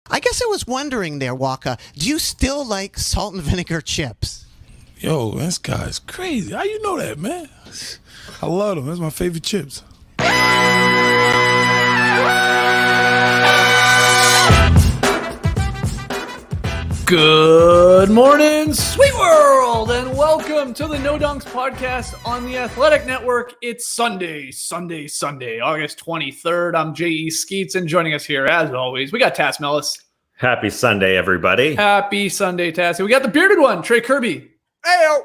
I guess I was wondering there, Walker, do you still like salt and vinegar chips? Yo, this guy's crazy. How you know that, man? I love them. That's my favorite chips. Good morning, sweet world, and welcome to the No Dunks podcast on the Athletic Network. It's Sunday, August 23rd. I'm J.E. Skeets, and joining us here, as always, we got Tass Mellis. Happy Sunday, everybody. Happy Sunday, Tass. And we got the bearded one, Trey Kirby. Hey-o.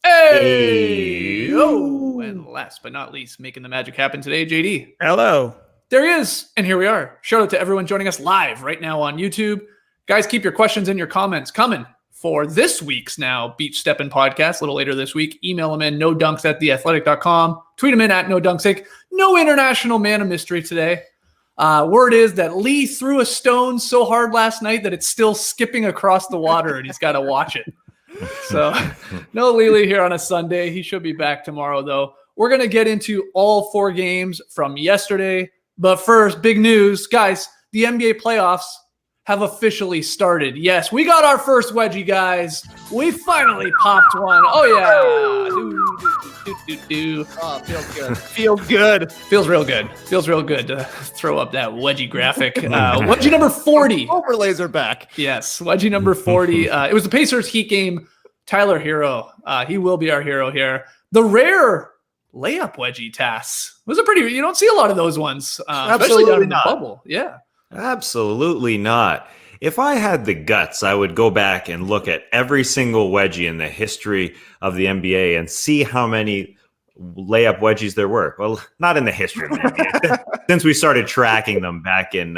Hey! Oh, and last but not least, making the magic happen today, JD. Hello. There he is, and here we are. Shout out to everyone joining us live right now on YouTube. Guys, keep your questions and your comments coming for this week's now Beach Steppin' podcast a little later this week. Email them in nodunks@theathletic.com. Tweet them in at nodunks. No international man of mystery today. Word is that Lee threw a stone so hard last night that it's still skipping across the water and he's got to watch it. So no Lily here on a Sunday. He should be back tomorrow, though. We're going to get into all four games from yesterday. But first, big news. Guys, the NBA playoffs have officially started. Yes, we got our first wedgie, guys. We finally popped one. Oh, yeah. Oh, feels good. Feels good. Feels real good. Feels real good to throw up that wedgie graphic. Wedgie number 40. Overlays are back. Yes, wedgie number 40. It was the Pacers Heat game. Tyler Hero. He will be our hero here. The rare layup wedgie, Tass. Was a pretty, you don't see a lot of those ones, especially down in the bubble. Yeah. Absolutely not. If I had the guts, I would go back and look at every single wedgie in the history of the NBA and see how many layup wedgies there were. Well, not in the history of the NBA. Since we started tracking them back in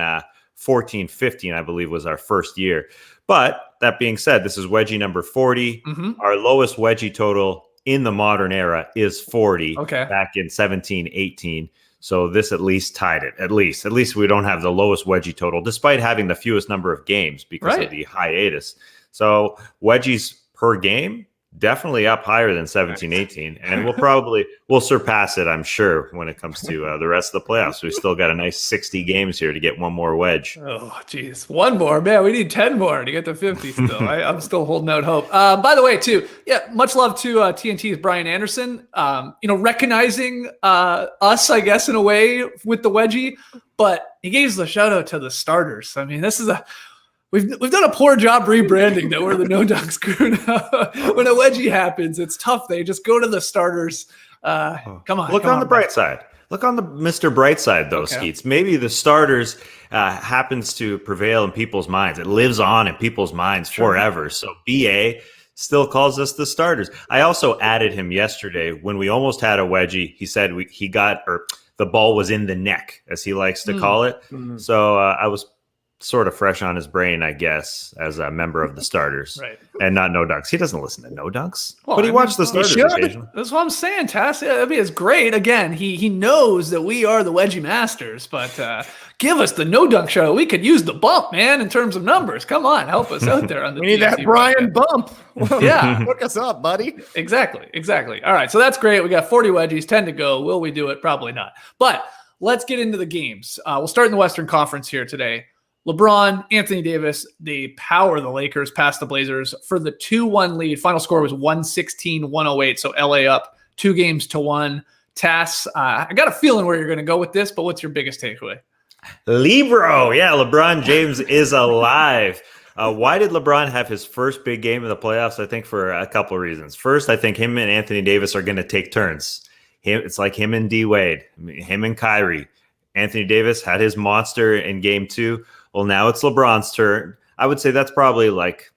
14-15, I believe was our first year. But that being said, this is wedgie number 40. Mm-hmm. Our lowest wedgie total in the modern era is 40 back in 17-18. So this at least tied it. At least we don't have the lowest wedgie total, despite having the fewest number of games because of the hiatus. So wedgies per game, definitely up higher than 17-18. And we'll surpass it, I'm sure, when it comes to the rest of the playoffs. We still got a nice 60 games here to get one more wedge. Oh, geez. One more. Man, we need 10 more to get to 50 still. I'm still holding out hope. By the way, too, much love to TNT's Brian Anderson, recognizing us, I guess, in a way with the wedgie. But he gave the shout out to the starters. I mean, this is We've done a poor job rebranding that we're the No Dunks crew now. When a wedgie happens, it's tough. They just go to the starters. Come on. Look on the bright side. Look on the Mr. Brightside, though, Skeets. Maybe the starters happens to prevail in people's minds. It lives on in people's minds forever. So BA still calls us the starters. I also added him yesterday when we almost had a wedgie. He said the ball was in the neck, as he likes to call it. Mm-hmm. So I was sort of fresh on his brain, I guess, as a member of the starters, and not No Dunks. He doesn't listen to No Dunks, but he watched the starters occasionally. That's what I'm saying, Tass. I mean, it's great. Again, he knows that we are the wedgie masters, but give us the No Dunk show. We could use the bump, man, in terms of numbers. Come on, help us out there on the. We need that Brian bump. Yeah, hook us up, buddy. Exactly. All right, so that's great. We got 40 wedgies, 10 to go. Will we do it? Probably not. But let's get into the games. We'll start in the Western Conference here today. LeBron, Anthony Davis, they power the Lakers past the Blazers for the 2-1 lead. Final score was 116-108, so LA up 2-1. Tass, I got a feeling where you're going to go with this, but what's your biggest takeaway? Libro. Yeah, LeBron James is alive. Why did LeBron have his first big game in the playoffs? I think for a couple of reasons. First, I think him and Anthony Davis are going to take turns. It's like him and D Wade, him and Kyrie. Anthony Davis had his monster in game 2. Well, now it's LeBron's turn. I would say that's probably like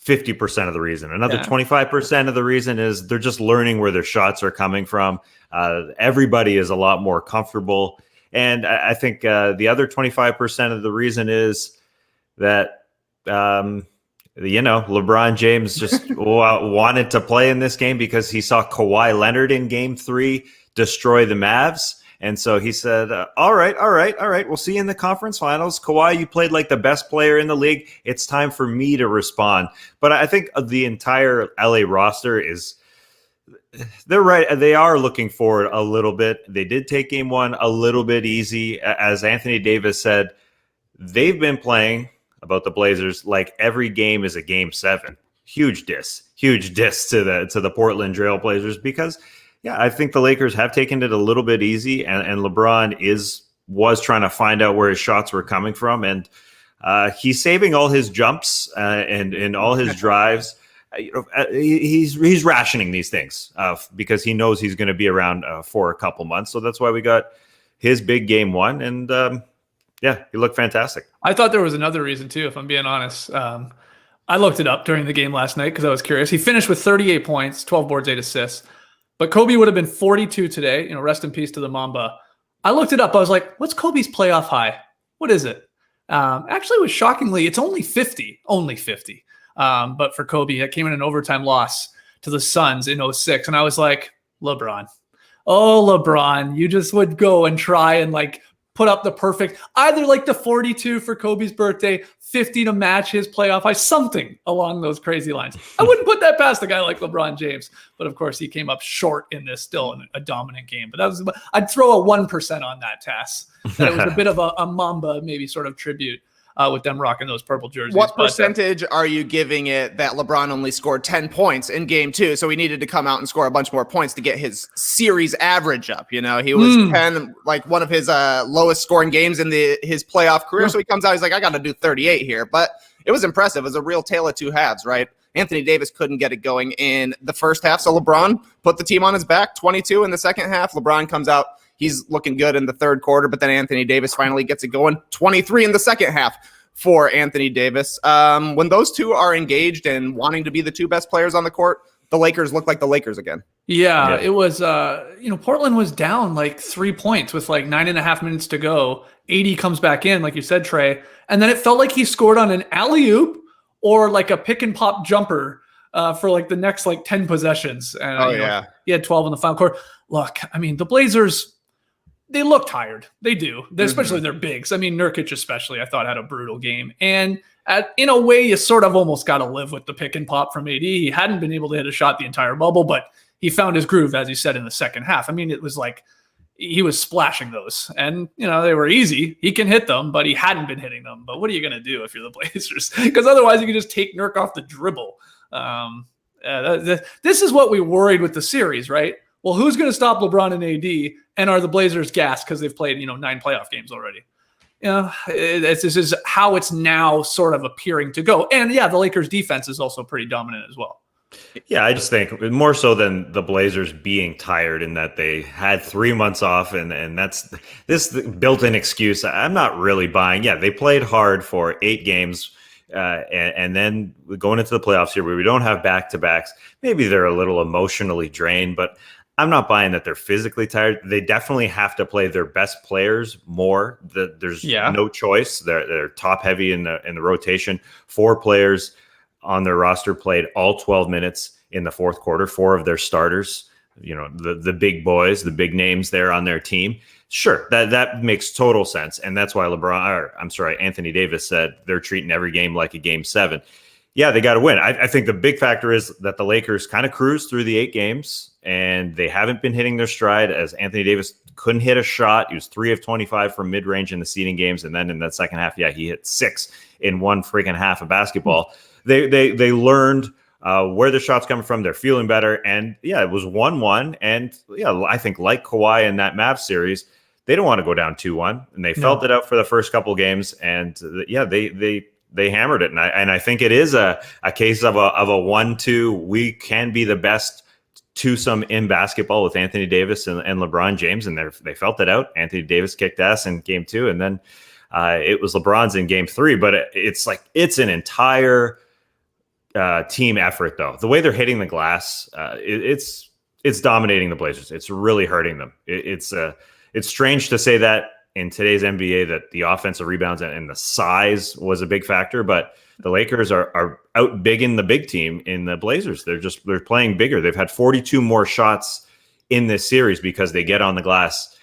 50% of the reason. Another 25% of the reason is they're just learning where their shots are coming from. Everybody is a lot more comfortable. And I think the other 25% of the reason is that, LeBron James just wanted to play in this game because he saw Kawhi Leonard in game 3 destroy the Mavs. And so he said, all right. We'll see you in the conference finals. Kawhi, you played like the best player in the league. It's time for me to respond. But I think the entire LA roster they're right. They are looking forward a little bit. They did take game 1 a little bit easy. As Anthony Davis said, they've been playing about the Blazers like every game is a game 7. Huge diss to the Portland Trail Blazers because, yeah, I think the Lakers have taken it a little bit easy, and LeBron was trying to find out where his shots were coming from, and he's saving all his jumps and all his drives. He's rationing these things because he knows he's going to be around for a couple months. So that's why we got his big game 1, and he looked fantastic. I thought there was another reason too, if I'm being honest. I looked it up during the game last night because I was curious. He finished with 38 points, 12 boards, 8 assists. But Kobe would have been 42 today. Rest in peace to the Mamba. I looked it up. I was like, what's Kobe's playoff high? What is it? Actually, it was shockingly, it's only 50. Only 50. But for Kobe, it came in an overtime loss to the Suns in 06. And I was like, LeBron. Oh, LeBron, you just would go and try and put up the perfect, either the 42 for Kobe's birthday, 50 to match his playoff high, something along those crazy lines. I wouldn't put that past a guy like LeBron James, but of course he came up short in this, still in a dominant game. But I'd throw a 1% on that, Tass. That it was a bit of a Mamba, maybe sort of tribute with them rocking those purple jerseys. What percentage are you giving it that LeBron only scored 10 points in game 2? So he needed to come out and score a bunch more points to get his series average up. He was 10, one of his lowest scoring games in his playoff career. So he comes out, he's like, I got to do 38 here. But it was impressive. It was a real tale of two halves, right? Anthony Davis couldn't get it going in the first half. So LeBron put the team on his back, 22 in the second half. LeBron comes out. He's looking good in the third quarter, but then Anthony Davis finally gets it going. 23 in the second half for Anthony Davis. When those two are engaged and wanting to be the two best players on the court, the Lakers look like the Lakers again. Yeah. It was, Portland was down 3 points with 9.5 minutes to go. AD comes back in, like you said, Trey, and then it felt like he scored on an alley-oop or a pick and pop jumper for the next 10 possessions. And, he had 12 in the final quarter. Look, the Blazers, they look tired. They do. Especially their bigs. Nurkic especially, I thought, had a brutal game. And in a way, you sort of almost got to live with the pick and pop from AD. He hadn't been able to hit a shot the entire bubble, but he found his groove, as you said, in the second half. It was he was splashing those. And, they were easy. He can hit them, but he hadn't been hitting them. But what are you going to do if you're the Blazers? Because otherwise you can just take Nurk off the dribble. This is what we worried with the series, right? Well, who's going to stop LeBron and AD? And are the Blazers gassed because they've played, 9 playoff games already? This is how it's now sort of appearing to go. And the Lakers defense is also pretty dominant as well. Yeah, I just think more so than the Blazers being tired in that they had 3 months off, and that's this built-in excuse. I'm not really buying. Yeah, they played hard for 8 games. And then going into the playoffs here where we don't have back-to-backs, maybe they're a little emotionally drained, but I'm not buying that they're physically tired. They definitely have to play their best players more. There's no choice. They're top heavy in the rotation. 4 players on their roster played all 12 minutes in the fourth quarter. 4 of their starters, the big boys, the big names there on their team. Sure, that makes total sense. And that's why Anthony Davis said they're treating every game like a game 7. Yeah, they got to win. I think the big factor is that the Lakers kind of cruised through the 8 games, and they haven't been hitting their stride, as Anthony Davis couldn't hit a shot. He was 3 of 25 from mid-range in the seeding games, and then in that second half, he hit 6 in one freaking half of basketball. They learned where the shot's coming from. They're feeling better, and it was 1-1. And I think like Kawhi in that Mavs series, they don't want to go down 2-1, and they felt it out for the first couple games, and they hammered it. And I think it is a case of a 1-2. We can be the best twosome in basketball with Anthony Davis and LeBron James. And they felt it out. Anthony Davis kicked ass in game 2. And then it was LeBron's in game 3. But it's an entire team effort, though. The way they're hitting the glass, it's dominating the Blazers. It's really hurting them. It's strange to say that in today's NBA, that the offensive rebounds and the size was a big factor, but the Lakers are out bigging the big team in the Blazers. They're playing bigger. They've had 42 more shots in this series because they get on the glass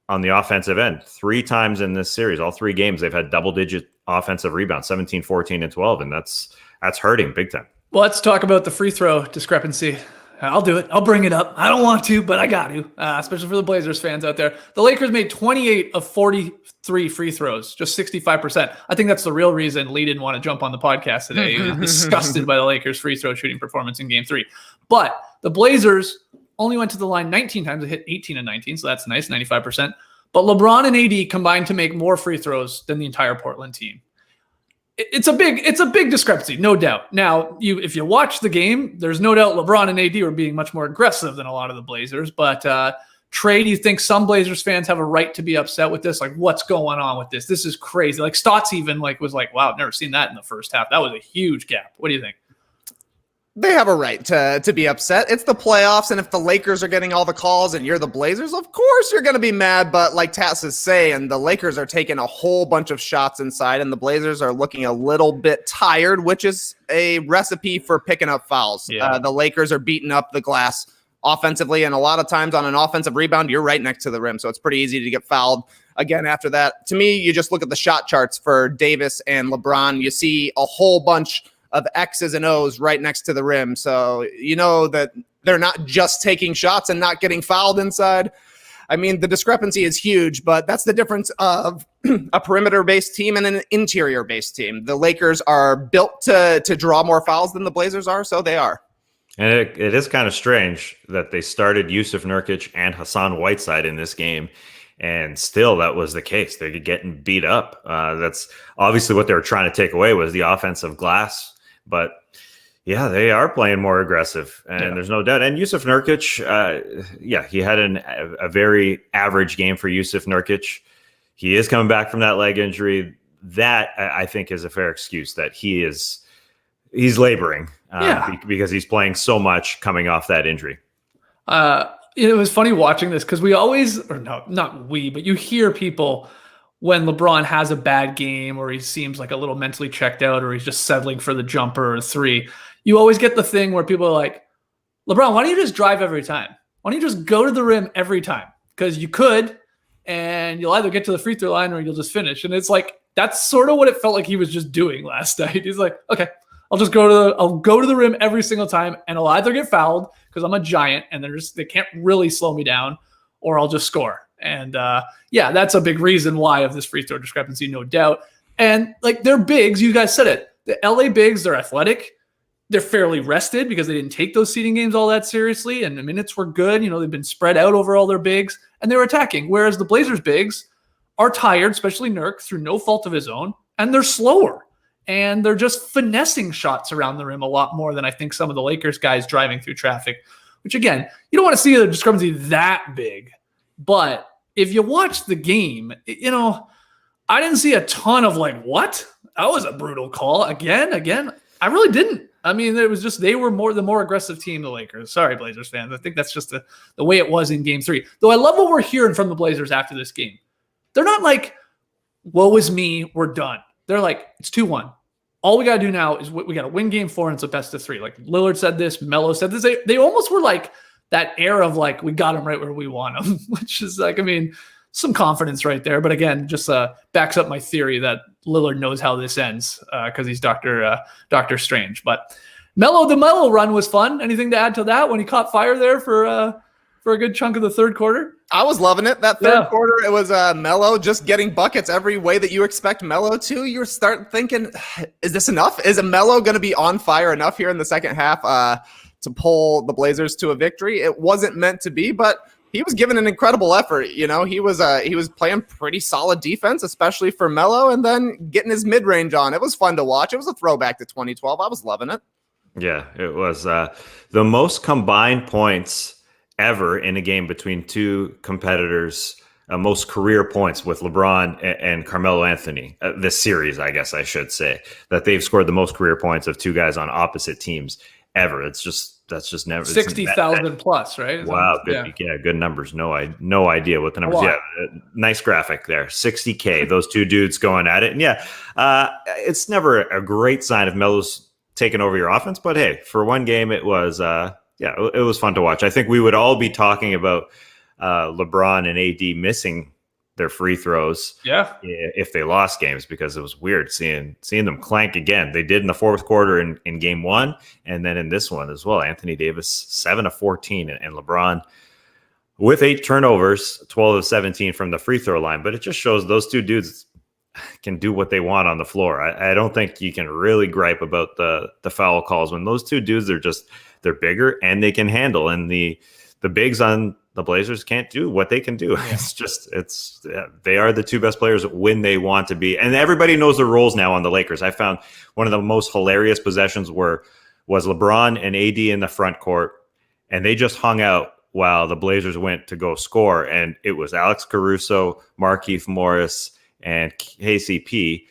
on the offensive end 3 times in this series. All 3 games, they've had double-digit offensive rebounds, 17, 14, and 12, and that's hurting big time. Well, let's talk about the free throw discrepancy. I'll do it. I'll bring it up. I don't want to, but I got to, especially for the Blazers fans out there. The Lakers made 28 of 40 3 free throws, just 65%. I think that's the real reason Lee didn't want to jump on the podcast today. He was disgusted by the Lakers' free throw shooting performance in game 3. But the Blazers only went to the line 19 times. They hit 18 and 19, so that's nice, 95%. But LeBron and AD combined to make more free throws than the entire Portland team. It's a big discrepancy, no doubt. Now, if you watch the game, there's no doubt LeBron and AD were being much more aggressive than a lot of the Blazers. But Trey, do you think some Blazers fans have a right to be upset with this? Like, what's going on with this? This is crazy. Like, Stotts even was like, wow, I've never seen that in the first half. That was a huge gap. What do you think? They have a right to be upset. It's the playoffs, and if the Lakers are getting all the calls and you're the Blazers, of course you're going to be mad. But like Tass is saying, the Lakers are taking a whole bunch of shots inside, and the Blazers are looking a little bit tired, which is a recipe for picking up fouls. Yeah. The Lakers are beating up the glass offensively, and a lot of times on an offensive rebound, you're right next to the rim, so it's pretty easy to get fouled. Again, after that, to me, you just look at the shot charts for Davis and LeBron. You see a whole bunch of X's and O's right next to the rim. So you know that they're not just taking shots and not getting fouled inside. I mean, the discrepancy is huge, but that's the difference of a perimeter-based team and an interior-based team. The Lakers are built to draw more fouls than the Blazers are, so they are. And it is kind of strange that they started Yusuf Nurkic and Hassan Whiteside in this game, and still that was the case. They're getting beat up. That's obviously what they were trying to take away was the offensive glass. But yeah, they are playing more aggressive, and there's no doubt. And Yusuf Nurkic, he had a very average game for Yusuf Nurkic. He is coming back from that leg injury. That I think is a fair excuse that he's laboring because he's playing so much coming off that injury. It was funny watching this because we always, or no, not we, but you hear people when LeBron has a bad game or he seems like a little mentally checked out or he's just settling for the jumper or 3, you always get the thing where people are like, LeBron, why don't you just drive every time? Why don't you just go to the rim every time? Because you could, and you'll either get to the free throw line or you'll just finish. And it's like, that's sort of what it felt like he was just doing last night. He's like, okay, I'll go to the rim every single time, and I'll either get fouled because I'm a giant and they can't really slow me down, or I'll just score. And that's a big reason why of this free throw discrepancy, no doubt. And like they're bigs, you guys said it. The LA bigs, they're athletic. They're fairly rested because they didn't take those seeding games all that seriously. And the minutes were good. They've been spread out over all their bigs and they're attacking. Whereas the Blazers bigs are tired, especially Nurk, through no fault of his own. And they're slower. And they're just finessing shots around the rim a lot more than I think some of the Lakers guys driving through traffic, which again, you don't want to see the discrepancy that big. But if you watch the game, I didn't see a ton of like, what? That was a brutal call. Again, I really didn't. I mean, it was just they were the more aggressive team, the Lakers. Sorry, Blazers fans. I think that's just the way it was in game 3. Though I love what we're hearing from the Blazers after this game. They're not like, woe is me, we're done. They're like, it's 2-1. All we got to do now is we got to win game 4 and it's a best of 3. Like Lillard said this, Melo said this. They almost were like, that air of like, we got him right where we want him, which is like, I mean, some confidence right there. But again, just backs up my theory that Lillard knows how this ends because he's Dr. Strange. But the Melo run was fun. Anything to add to that when he caught fire there for a good chunk of the third quarter? I was loving it. That third quarter, it was Melo just getting buckets every way that you expect Melo to. You start thinking, is this enough? Is Melo going to be on fire enough here in the second half to pull the Blazers to a victory? It wasn't meant to be, but he was giving an incredible effort. He was playing pretty solid defense, especially for Melo, and then getting his mid-range on. It was fun to watch. It was a throwback to 2012. I was loving it. Yeah, it was the most combined points ever in a game between two competitors, most career points with LeBron and Carmelo Anthony. This series, I guess I should say, that they've scored the most career points of two guys on opposite teams ever. That's just never 60,000 plus, right? Wow, good, good numbers. No idea what the numbers. Yeah, nice graphic there. 60K. Those two dudes going at it, and it's never a great sign if Melo's taking over your offense. But hey, for one game, it was it was fun to watch. I think we would all be talking about LeBron and AD missing their free throws if they lost games, because it was weird seeing them clank again. They did in the fourth quarter in game 1, and then in this one as well. Anthony Davis 7 of 14, and LeBron with 8 turnovers, 12 of 17 from the free throw line. But it just shows those two dudes can do what they want on the floor. I don't think you can really gripe about the foul calls when those two dudes they're bigger and they can handle, and the bigs on the Blazers can't do what they can do. Yeah. They are the two best players when they want to be, and everybody knows their roles now on the Lakers. I found one of the most hilarious possessions was LeBron and AD in the front court, and they just hung out while the Blazers went to go score, and it was Alex Caruso, Markieff Morris, and KCP.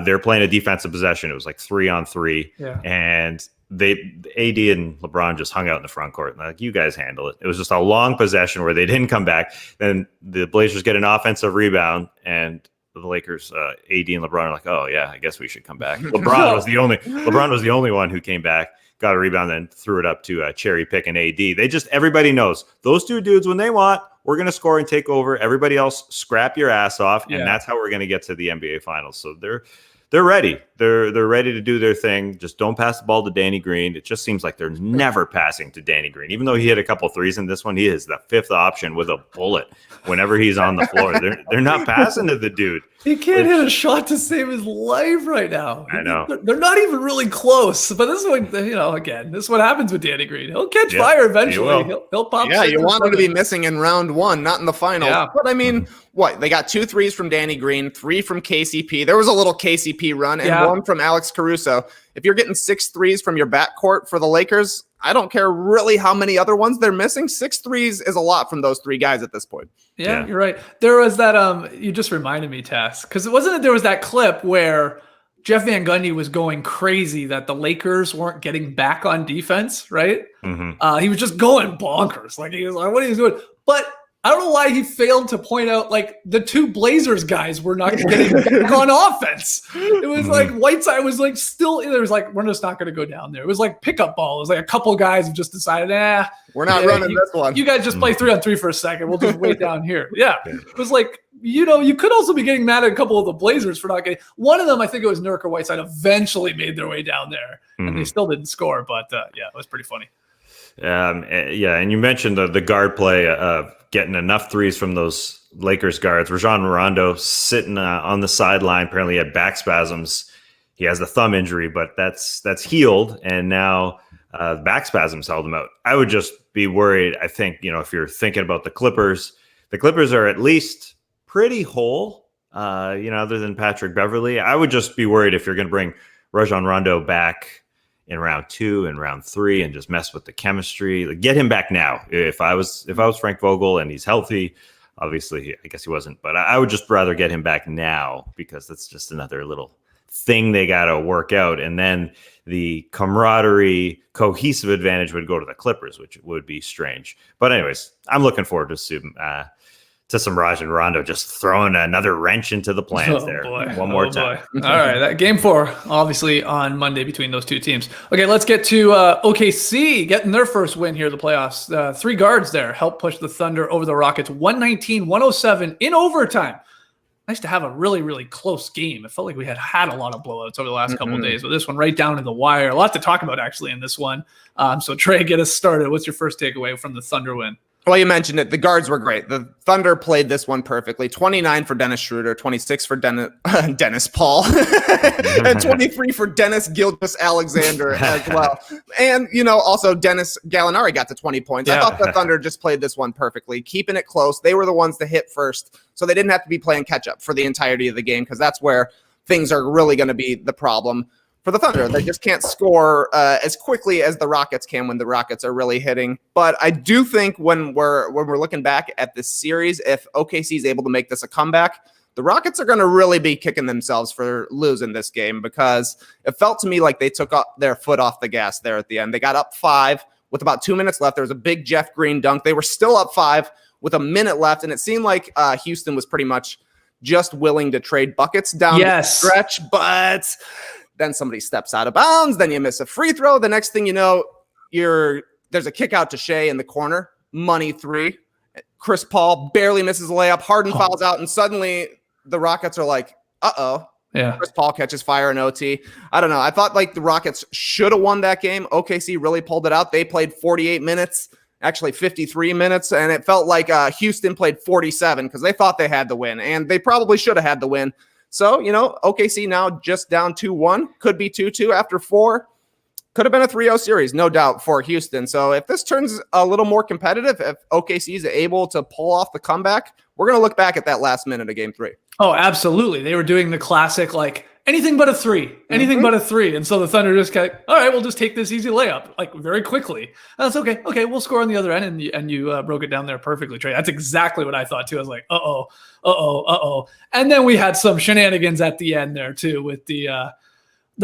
They're playing a defensive possession. It was like 3-on-3, and AD and LeBron just hung out in the front court. And like, you guys handle it. It was just a long possession where they didn't come back. Then the Blazers get an offensive rebound, and the Lakers, AD and LeBron are like, oh yeah, I guess we should come back. LeBron was the only one who came back, got a rebound, and threw it up to Cherry Pick and AD. Everybody knows those two dudes, when they want, we're going to score and take over. Everybody else, scrap your ass off, and that's how we're going to get to the NBA Finals. So they're ready. They're ready to do their thing. Just don't pass the ball to Danny Green. It just seems like they're never passing to Danny Green. Even though he hit a couple threes in this one, he is the fifth option with a bullet whenever he's on the floor. They're not passing to the dude. He can't hit a shot to save his life right now. I know. They're not even really close. But this is what, again, this is what happens with Danny Green. He'll catch fire eventually. He'll pop. Yeah, you want him to be missing in round 1, not in the finals. Yeah. But I mean, what? They got 2 threes from Danny Green, 3 from KCP. There was a little KCP run and 1 from Alex Caruso. If you're getting 6 threes from your backcourt for the Lakers, I don't care really how many other ones they're missing. 6 threes is a lot from those 3 guys at this point. Yeah, you're right. There was that, you just reminded me, Tess, because there was that clip where Jeff Van Gundy was going crazy that the Lakers weren't getting back on defense, right? Mm-hmm. He was just going bonkers. Like, he was like, what are you doing? But I don't know why he failed to point out, like, the 2 Blazers guys were not getting back on offense. It was like Whiteside was like still, there was like, we're just not going to go down there. It was like pickup ball. It was like a couple of guys have just decided, we're not running this one. You guys just play 3-on-3 for a second. We'll just wait down here. Yeah. It was like, you could also be getting mad at a couple of the Blazers for not getting. One of them, I think it was Nurk or Whiteside, eventually made their way down there, and they still didn't score. But it was pretty funny. And you mentioned the guard play of getting enough threes from those Lakers guards. Rajon Rondo sitting on the sideline, apparently had back spasms. He has the thumb injury, but that's healed, and now back spasms held him out. I would just be worried. I think, if you're thinking about the Clippers are at least pretty whole, other than Patrick Beverley. I would just be worried if you're going to bring Rajon Rondo back in round 2 and round 3 and just mess with the chemistry. Like, get him back now. If I was Frank Vogel and he's healthy, obviously I guess he wasn't, but I would just rather get him back now, because that's just another little thing they got to work out. And then the camaraderie, cohesive advantage would go to the Clippers, which would be strange. But anyways, I'm looking forward to some Rajon Rondo just throwing another wrench into the plans one more time. All right, that game 4, obviously on Monday between those 2 teams. Okay, let's get to OKC getting their first win here in the playoffs. 3 guards there helped push the Thunder over the Rockets 119-107 in overtime. Nice to have a really, really close game. It felt like we had a lot of blowouts over the last couple of days, but this one right down to the wire. A lot to talk about actually in this one. So Trey, get us started. What's your first takeaway from the Thunder win? Well, you mentioned it. The guards were great. The Thunder played this one perfectly. 29 for Dennis Schroeder, 26 for Dennis Paul, and 23 for Dennis Gilgeous-Alexander as well. And, also Dennis Gallinari got to 20 points. I thought the Thunder just played this one perfectly, keeping it close. They were the ones to hit first, so they didn't have to be playing catch-up for the entirety of the game, because that's where things are really going to be the problem for the Thunder. They just can't score as quickly as the Rockets can when the Rockets are really hitting. But I do think when we're looking back at this series, if OKC is able to make this a comeback, the Rockets are going to really be kicking themselves for losing this game, because it felt to me like they took their foot off the gas there at the end. They got up 5 with about 2 minutes left. There was a big Jeff Green dunk. They were still up 5 with a minute left, and it seemed like Houston was pretty much just willing to trade buckets down the stretch, but then somebody steps out of bounds, then you miss a free throw. The next thing you know, there's a kick out to Shea in the corner, money 3. Chris Paul barely misses a layup. Harden fouls out, and suddenly the Rockets are like, uh-oh. Yeah. Chris Paul catches fire in OT. I don't know. I thought like the Rockets should have won that game. OKC really pulled it out. They played 48 minutes. actually 53 minutes, and it felt like Houston played 47 because they thought they had the win, and they probably should have had the win. So, OKC now just down 2-1, could be 2-2 after 4. Could have been a 3-0 series, no doubt, for Houston. So if this turns a little more competitive, if OKC is able to pull off the comeback, we're going to look back at that last minute of Game 3. Oh, absolutely. They were doing the classic, like, anything but a 3, anything but a 3. And so the Thunder just all right, we'll just take this easy layup, like, very quickly. That's okay. Okay, we'll score on the other end. And you broke it down there perfectly, Trey. That's exactly what I thought, too. I was like, uh-oh. And then we had some shenanigans at the end there, too, with the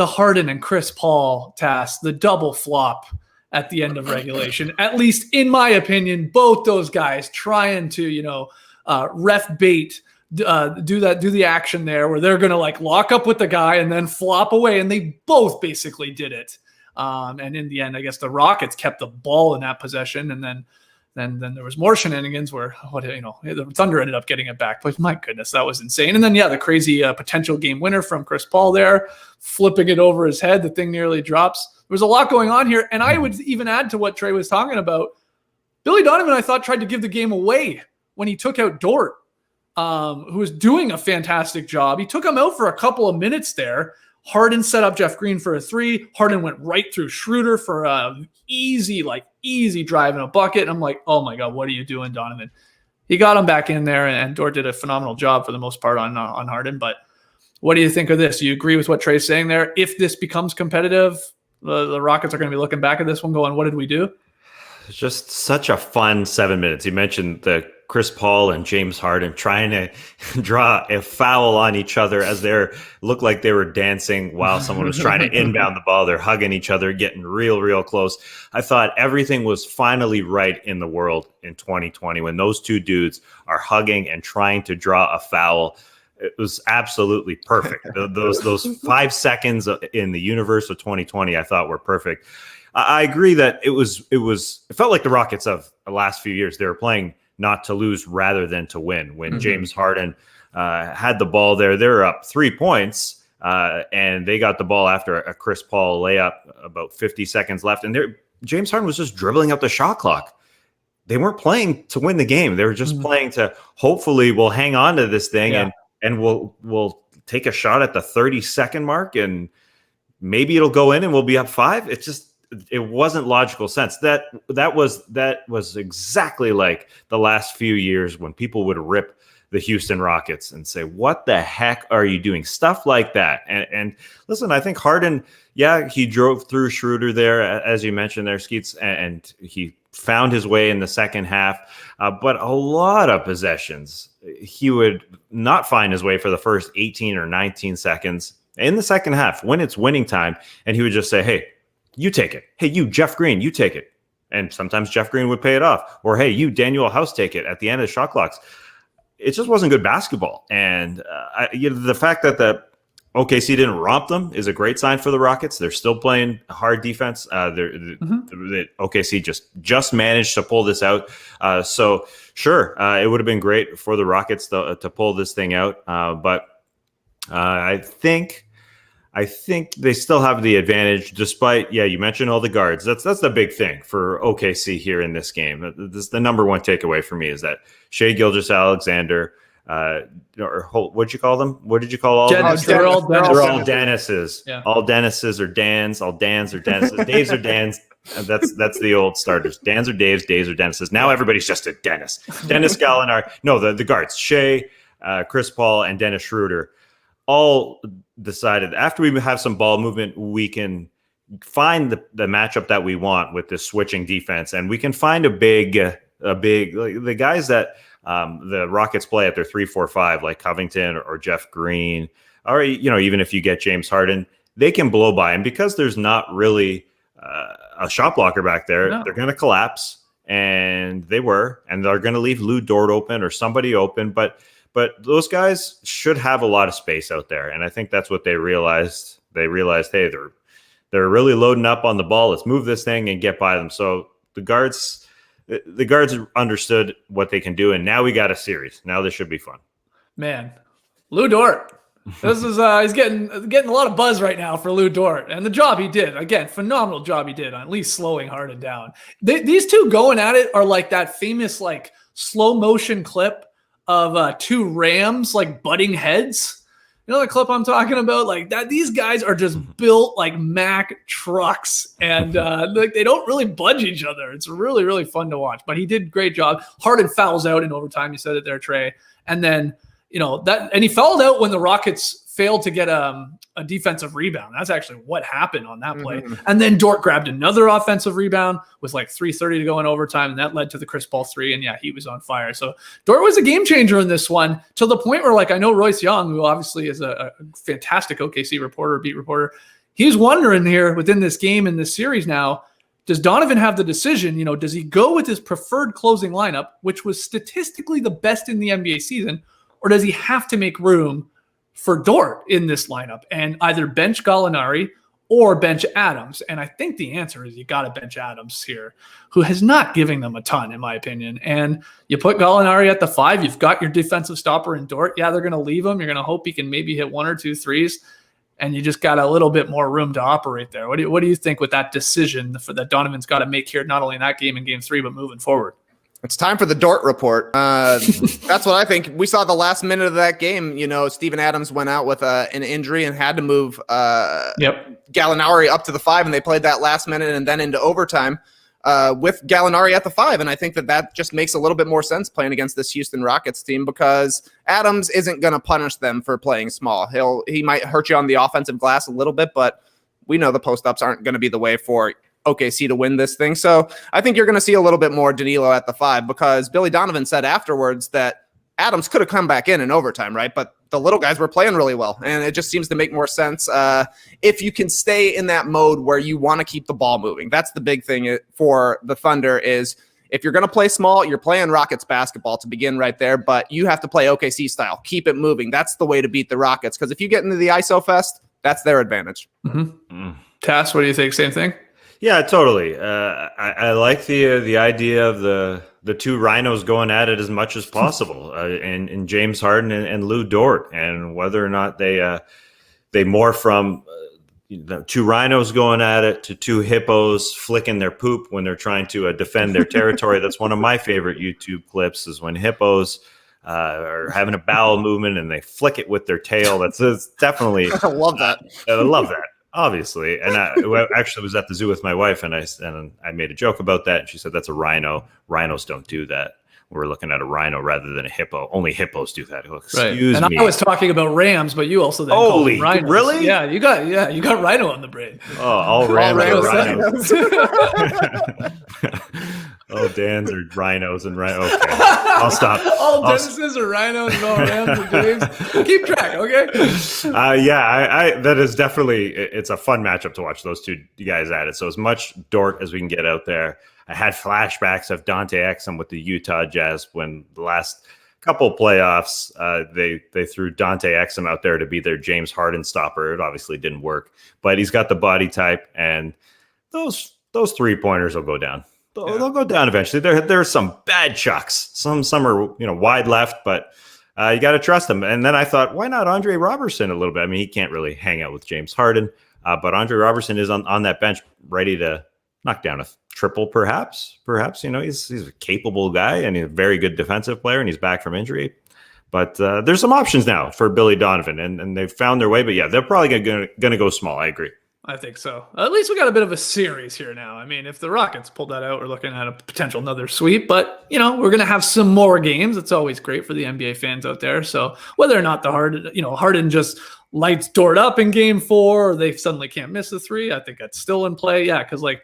Harden and Chris Paul task, the double flop at the end of regulation. At least in my opinion, both those guys trying to, ref bait, do the action there where they're going to like lock up with the guy and then flop away. And they both basically did it. And in the end, I guess the Rockets kept the ball in that possession. And then there was more shenanigans where the Thunder ended up getting it back. But my goodness, that was insane. And then the crazy potential game winner from Chris Paul there, flipping it over his head. The thing nearly drops. There was a lot going on here, and I would even add to what Trey was talking about. Billy Donovan, I thought, tried to give the game away when he took out Dort, who was doing a fantastic job. He took him out for a couple of minutes there. Harden set up Jeff Green for a 3. Harden went right through Schroeder for a easy drive and a bucket. And I'm like, oh my God, what are you doing, Donovan? He got him back in there, and Dort did a phenomenal job for the most part on Harden. But what do you think of this? Do you agree with what Trey's saying there? If this becomes competitive, the Rockets are going to be looking back at this one going, what did we do? It's just such a fun 7 minutes. You mentioned the Chris Paul and James Harden trying to draw a foul on each other as they looked like they were dancing while someone was trying to inbound the ball. They're hugging each other, getting real close. I thought everything was finally right in the world in 2020 when those two dudes are hugging and trying to draw a foul. It was absolutely perfect. Those 5 seconds in the universe of 2020, I thought were perfect. I agree that it felt like the Rockets of the last few years. They were playing not to lose rather than to win. When James Harden had the ball there, they were up 3 points, and they got the ball after a Chris Paul layup, about 50 seconds left. And James Harden was just dribbling up the shot clock. They weren't playing to win the game. They were just playing to hopefully we'll hang on to this thing and we'll take a shot at the 30-second mark and maybe it'll go in and we'll be up 5. It wasn't logical sense. That was exactly like the last few years when people would rip the Houston Rockets and say, what the heck are you doing? Stuff like that. And listen, I think Harden, he drove through Schroeder there, as you mentioned there, Skeets, and he found his way in the second half. But a lot of possessions, he would not find his way for the first 18 or 19 seconds in the second half when it's winning time. And he would just say, hey, you take it. Hey, you, Jeff Green, you take it. And sometimes Jeff Green would pay it off. Or, hey, you, Daniel House, take it at the end of the shot clocks. It just wasn't good basketball. And the fact that the OKC didn't romp them is a great sign for the Rockets. They're still playing hard defense. The OKC just managed to pull this out. So, sure, it would have been great for the Rockets to pull this thing out. But I think they still have the advantage despite, you mentioned all the guards. That's the big thing for OKC here in this game. This, the number one takeaway for me is that Shai Gilgeous-Alexander, or what'd you call them? What did you call all of them? They're all Dennises. Yeah. All Dennises are Dans. All Dans are Dennises. Daves are Dans. That's the old starters. Dans are Daves. Daves are Dennises. Now everybody's just a Dennis. Dennis Gallinari. No, the guards. Shai, Chris Paul, and Dennis Schroeder all decided after we have some ball movement, we can find the matchup that we want with this switching defense. And we can find a big, like the guys that the Rockets play at their 3-4-5, like Covington or Jeff Green, or, even if you get James Harden, they can blow by. And because there's not really a shot blocker back there, they're going to collapse. And they're going to leave Lou Dort open or somebody open. But those guys should have a lot of space out there. And I think that's what they realized. They realized, hey, they're really loading up on the ball. Let's move this thing and get by them. So the guards understood what they can do. And now we got a series. Now this should be fun. Man, Lou Dort, This is he's getting a lot of buzz right now for Lou Dort, and the job he did. Again, phenomenal job he did on at least slowing Harden down. These two going at it are like that famous like slow motion clip of two rams like butting heads. You know the clip I'm talking about? Like that, these guys are just built like Mack trucks, and like they don't really budge each other. It's really, really fun to watch. But he did a great job. Harden fouls out in overtime. You said it there, Trey. And then and he fouled out when the Rockets failed to get a defensive rebound. That's actually what happened on that play. And then Dort grabbed another offensive rebound with like 3:30 to go in overtime, and that led to the Chris Paul three. And yeah, he was on fire. So Dort was a game changer in this one, to the point where, like, I know Royce Young, who obviously is a fantastic OKC reporter, beat reporter, he's wondering here within this game in this series now, does Donovan have the decision? Does he go with his preferred closing lineup, which was statistically the best in the NBA season, or does he have to make room for Dort in this lineup and either bench Gallinari or bench Adams? And I think the answer is you got to bench Adams here, who has not given them a ton, in my opinion. And you put Gallinari at the 5, you've got your defensive stopper in Dort. Yeah, they're going to leave him. You're going to hope he can maybe hit 1 or 2 threes, and you just got a little bit more room to operate there. What do you think with that decision that Donovan's got to make here, not only in that game in game 3, but moving forward? It's time for the Dort report. That's what I think. We saw the last minute of that game. Steven Adams went out with an injury and had to move Gallinari up to the 5, and they played that last minute and then into overtime with Gallinari at the 5. And I think that just makes a little bit more sense playing against this Houston Rockets team, because Adams isn't going to punish them for playing small. He might hurt you on the offensive glass a little bit, but we know the post-ups aren't going to be the way for OKC to win this thing. So I think you're going to see a little bit more Danilo at the 5, because Billy Donovan said afterwards that Adams could have come back in overtime, right? But the little guys were playing really well, and it just seems to make more sense if you can stay in that mode where you want to keep the ball moving. That's the big thing for the Thunder is, if you're going to play small, you're playing Rockets basketball to begin right there, but you have to play OKC style. Keep it moving. That's the way to beat the Rockets, because if you get into the ISO fest, that's their advantage. Tass, what do you think? Same thing? Yeah, totally. I like the idea of the two rhinos going at it as much as possible, and James Harden and Lou Dort, and whether or not they morph from two rhinos going at it to two hippos flicking their poop when they're trying to defend their territory. That's one of my favorite YouTube clips, is when hippos are having a bowel movement and they flick it with their tail. That's definitely I love that. I love that. Obviously, and I actually was at the zoo with my wife, and I made a joke about that, and she said that's a rhino. Rhinos don't do that. We're looking at a rhino rather than a hippo. Only hippos do that. Excuse me. I was talking about rams, but you also then called them rhinos. Really? Yeah, you got rhino on the brain. Oh, all rams are rhinos. Oh, Dan's are rhinos and rhinos. Okay, I'll stop. All Dennis's are rhinos and all rams are James. Keep track, okay? I that is definitely, it's a fun matchup to watch those two guys at it. So as much Dort as we can get out there. I had flashbacks of Dante Exum with the Utah Jazz when the last couple playoffs, they threw Dante Exum out there to be their James Harden stopper. It obviously didn't work, but he's got the body type, and those 3-pointers will go down. They'll go down eventually. There are some bad chucks. Some are wide left, but you got to trust them. And then I thought, why not Andre Robertson a little bit? I mean, he can't really hang out with James Harden, but Andre Robertson is on that bench ready to knock down a triple, perhaps. He's a capable guy and he's a very good defensive player, and he's back from injury. But there's some options now for Billy Donovan, and they've found their way. But yeah, they're probably going to go small. I agree. I think so. At least we got a bit of a series here now. I mean, if the Rockets pulled that out, we're looking at a potential another sweep. But, we're going to have some more games. It's always great for the NBA fans out there. So whether or not Harden just lights Dort up in game 4, or they suddenly can't miss a 3, I think that's still in play. Yeah, because like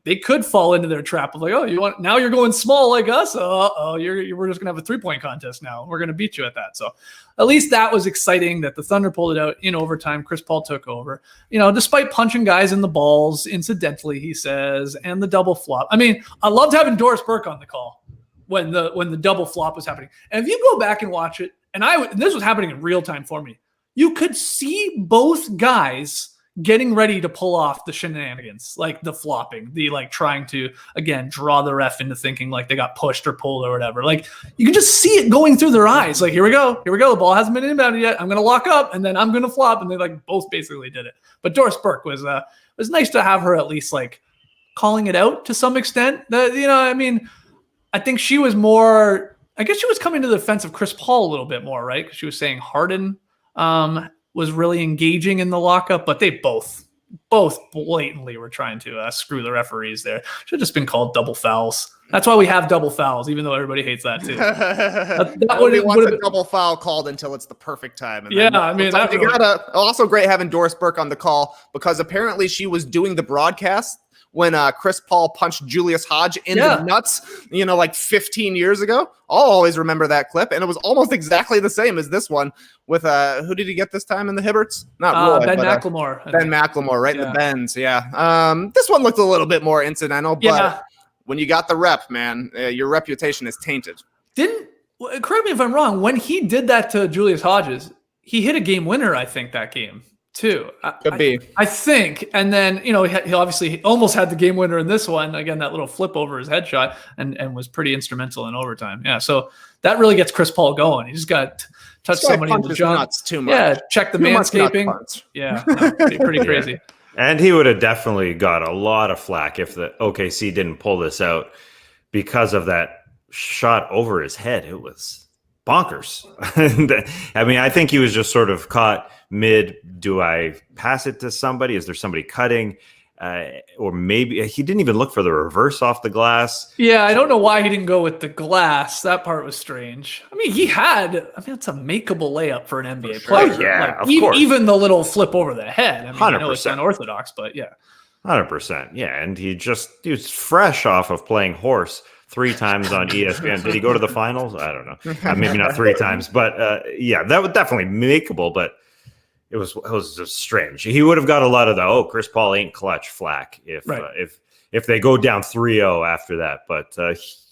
they could fall into their trap of like, oh, now you're going small like us. We're just gonna have a 3-point contest now. We're gonna beat you at that. So at least that was exciting that the Thunder pulled it out in overtime. Chris Paul took over. Despite punching guys in the balls incidentally, he says, and the double flop. I mean, I loved having Doris Burke on the call when the double flop was happening. And if you go back and watch it, and this was happening in real time for me, you could see both guys getting ready to pull off the shenanigans, like the flopping, the like trying to, again, draw the ref into thinking like they got pushed or pulled or whatever. Like you can just see it going through their eyes. Like, here we go. The ball hasn't been inbounded yet. I'm going to lock up and then I'm going to flop. And they like both basically did it. But Doris Burke was nice to have her at least like calling it out to some extent. I think she was more, I guess she was coming to the defense of Chris Paul a little bit more, right? Because she was saying Harden was really engaging in the lockup, but they both blatantly were trying to screw the referees there. Should have just been called double fouls. That's why we have double fouls, even though everybody hates that too. Nobody wants a double foul called until it's the perfect time. And also great having Doris Burke on the call, because apparently she was doing the broadcast when Chris Paul punched Julius Hodge in the nuts, like 15 years ago. I'll always remember that clip. And it was almost exactly the same as this one with, who did he get this time in the Hibberts? Not Roy, Ben but, McLemore. Ben McLemore, right in the bends, This one looked a little bit more incidental, but when you got the rep, man, your reputation is tainted. Correct me if I'm wrong, when he did that to Julius Hodges, he hit a game winner, I think, that game. Too. Could be. I think. And then, he obviously almost had the game winner in this one. Again, that little flip over his headshot and was pretty instrumental in overtime. Yeah. So that really gets Chris Paul going. He just got to touch somebody in the junk. Too much. Yeah. Check the manscaping. Yeah. No, pretty crazy. And he would have definitely got a lot of flack if the OKC didn't pull this out because of that shot over his head. It was bonkers. I think he was just sort of caught mid. Do I pass it to somebody? Is there somebody cutting? Or maybe he didn't even look for the reverse off the glass. Yeah, I don't know why he didn't go with the glass. That part was strange. It's a makeable layup for an NBA player. Oh, yeah, of course. Even the little flip over the head. 100%. I know it's unorthodox, but yeah. 100%. Yeah, and he was fresh off of playing horse 3 times on ESPN. Did he go to the finals? I don't know. Maybe not 3 times, but that was definitely makeable. But it was just strange. He would have got a lot of the Chris Paul ain't clutch flack if they go down 3-0 after that. But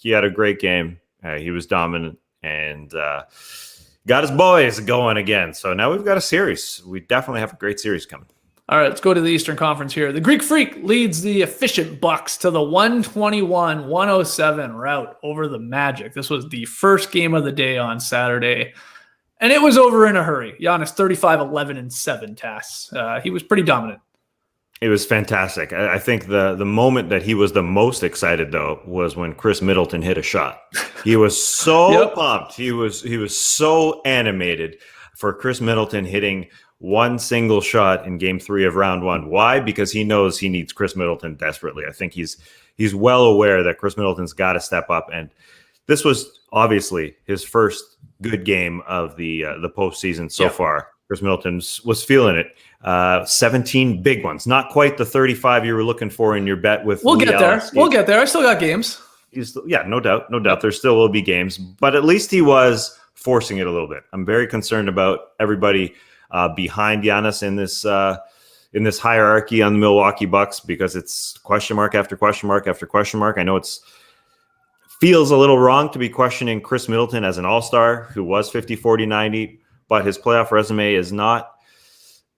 he had a great game. He was dominant and got his boys going again. So now we've got a series. We definitely have a great series coming. All right, let's go to the Eastern Conference here. The Greek Freak leads the efficient Bucks to the 121-107 rout over the Magic. This was the first game of the day on Saturday, and it was over in a hurry. Giannis 35, 11, and 7 tasks. He was pretty dominant. It was fantastic. I think the moment that he was the most excited, though, was when Chris Middleton hit a shot. He was so pumped. He was so animated for Chris Middleton hitting one single shot in game 3 of round 1. Why? Because he knows he needs Chris Middleton desperately. I think he's well aware that Chris Middleton's got to step up. And this was obviously his first good game of the postseason so far. Chris Middleton was feeling it. 17 big ones. Not quite the 35 you were looking for in your bet with We'll get there. We'll get there. I still got games. No doubt. There still will be games. But at least he was forcing it a little bit. I'm very concerned about everybody behind Giannis in this hierarchy on the Milwaukee Bucks, because it's question mark after question mark after question mark. I know feels a little wrong to be questioning Chris Middleton as an all-star who was 50, 40, 90, but his playoff resume is not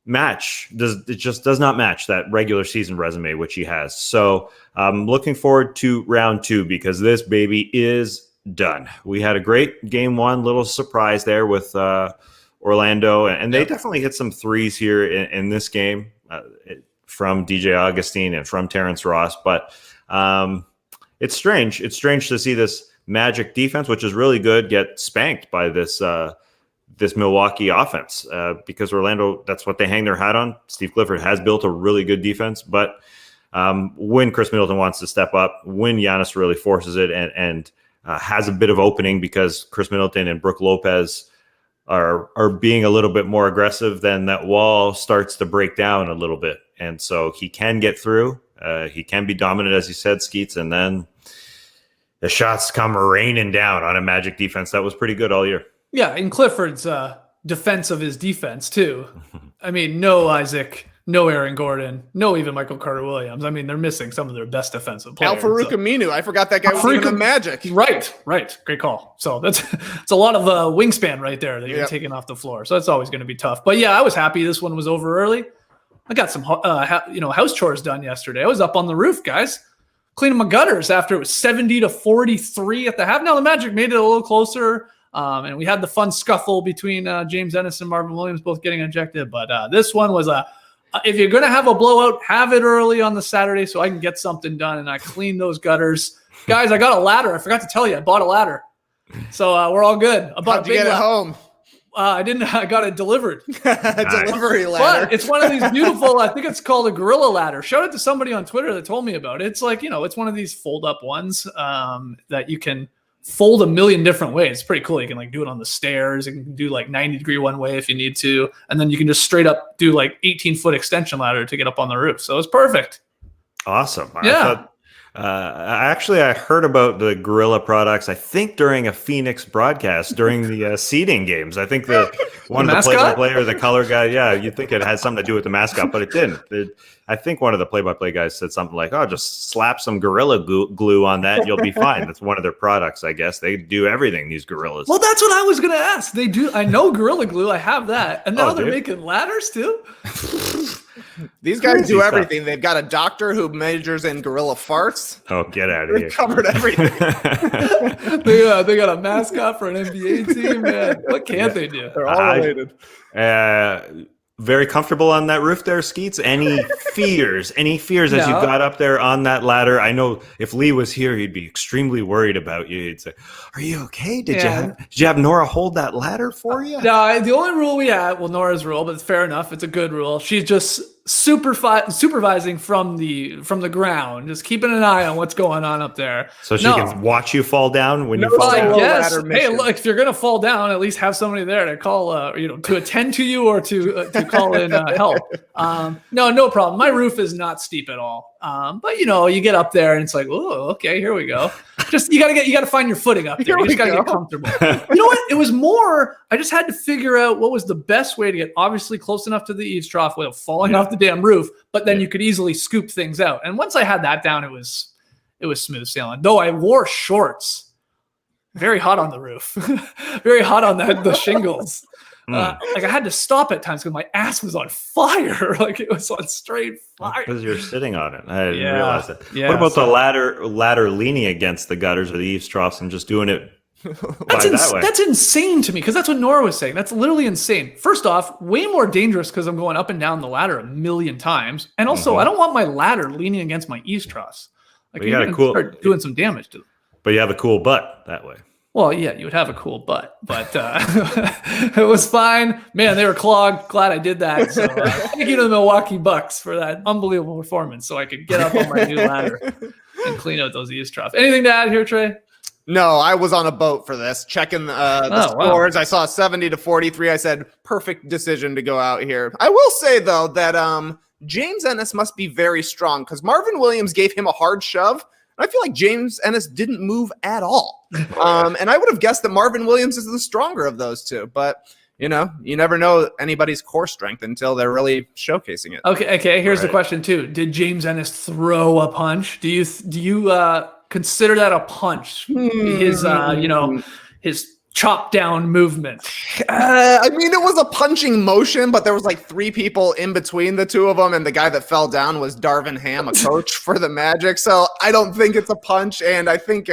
it just does not match that regular season resume, which he has. So I'm looking forward to round 2 because this baby is done. We had a great game 1, little surprise there with Orlando, and they definitely hit some threes here in this game from DJ Augustine and from Terrence Ross. But it's strange. It's strange to see this Magic defense, which is really good, get spanked by this Milwaukee offense because Orlando, that's what they hang their hat on. Steve Clifford has built a really good defense, but when Chris Middleton wants to step up, when Giannis really forces it and has a bit of opening because Chris Middleton and Brook Lopez are being a little bit more aggressive, then that wall starts to break down a little bit. And so he can get through. He can be dominant, as you said, Skeets, and then the shots come raining down on a Magic defense that was pretty good all year. Yeah, and Clifford's defense of his defense, too. No Isaac, no Aaron Gordon, no even Michael Carter-Williams. They're missing some of their best defensive players. Al-Farouq Aminu. I forgot that guy was in the Magic. Right. Great call. So it's a lot of wingspan right there that you're taking off the floor. So that's always going to be tough. But yeah, I was happy this one was over early. I got some house chores done yesterday. I was up on the roof, guys, cleaning my gutters after it was 70-43 at the half. Now the Magic made it a little closer, and we had the fun scuffle between James Ennis and Marvin Williams both getting ejected. But this one was if you're going to have a blowout, have it early on the Saturday so I can get something done, and I cleaned those gutters. Guys, I got a ladder. I forgot to tell you, I bought a ladder. So we're all good. I bought How'd you get it home? I didn't. I got it delivered. Delivery ladder. But it's one of these beautiful. I think it's called a gorilla ladder. Shout out to somebody on Twitter that told me about it. It's like it's one of these fold-up ones that you can fold a million different ways. It's pretty cool. You can like do it on the stairs. You can do like 90-degree one way if you need to, and then you can just straight up do like 18-foot extension ladder to get up on the roof. So it's perfect. Awesome. Yeah. I heard about the Gorilla products, I think during a Phoenix broadcast during the seeding games. I think one of the play-by-play or the color guy, you'd think it had something to do with the mascot, but it didn't. I think one of the play-by-play guys said something like, oh, just slap some Gorilla glue on that, you'll be fine. That's one of their products, I guess. They do everything, these gorillas. Well, that's what I was going to ask. They do. I know Gorilla Glue. I have that. And now they're making ladders too? These guys do everything. They've got a doctor who measures in gorilla farts. Oh, get out of here. They've covered everything. They got a mascot for an NBA team, man. What can't they do? They're all related. Very comfortable on that roof there, Skeets? Any fears as you got up there on that ladder? I know if Lee was here, he'd be extremely worried about you. He'd say, are you okay? Did you have Nora hold that ladder for you? No, the only rule we had, Nora's rule, but it's fair enough. It's a good rule. She's just supervising from the ground, just keeping an eye on what's going on up there. So she can watch you fall down when you fall down? Yes. Hey, look, if you're going to fall down, at least have somebody there to call, to attend to you or to call in help. No problem. My roof is not steep at all. But you get up there and it's like, oh, okay, here we go. Just you gotta find your footing up there. You just gotta get comfortable. You know what? It was more. I just had to figure out what was the best way to get obviously close enough to the eaves trough without falling off the damn roof, but then you could easily scoop things out. And once I had that down, it was smooth sailing. Though I wore shorts. Very hot on the roof. Very hot on the shingles. I had to stop at times because my ass was on fire. Like it was on straight fire. Because you're sitting on it. I didn't realize that. Yeah, what about the ladder leaning against the gutters or the eaves troughs and just doing it that way? That's insane to me because that's what Nora was saying. That's literally insane. First off, way more dangerous because I'm going up and down the ladder a million times. And also, I don't want my ladder leaning against my east truss. Like you got to start doing some damage to them. But you have a cool butt that way. Well, yeah, you would have a cool butt, but it was fine. Man, they were clogged. Glad I did that. So thank you to the Milwaukee Bucks for that unbelievable performance so I could get up on my new ladder and clean out those eaves troughs. Anything to add here, Trey? No, I was on a boat for this, checking the scores. Wow. I saw 70-43. I said, perfect decision to go out here. I will say, though, that James Ennis must be very strong because Marvin Williams gave him a hard shove. I feel like James Ennis didn't move at all. And I would have guessed that Marvin Williams is the stronger of those two. But, you never know anybody's core strength until they're really showcasing it. Okay. Here's the question, too. Did James Ennis throw a punch? Do you consider that a punch? His chop down movement. I mean, it was a punching motion, but there was like three people in between the two of them, and the guy that fell down was Darvin Ham, a coach for the Magic. So I don't think it's a punch, and I think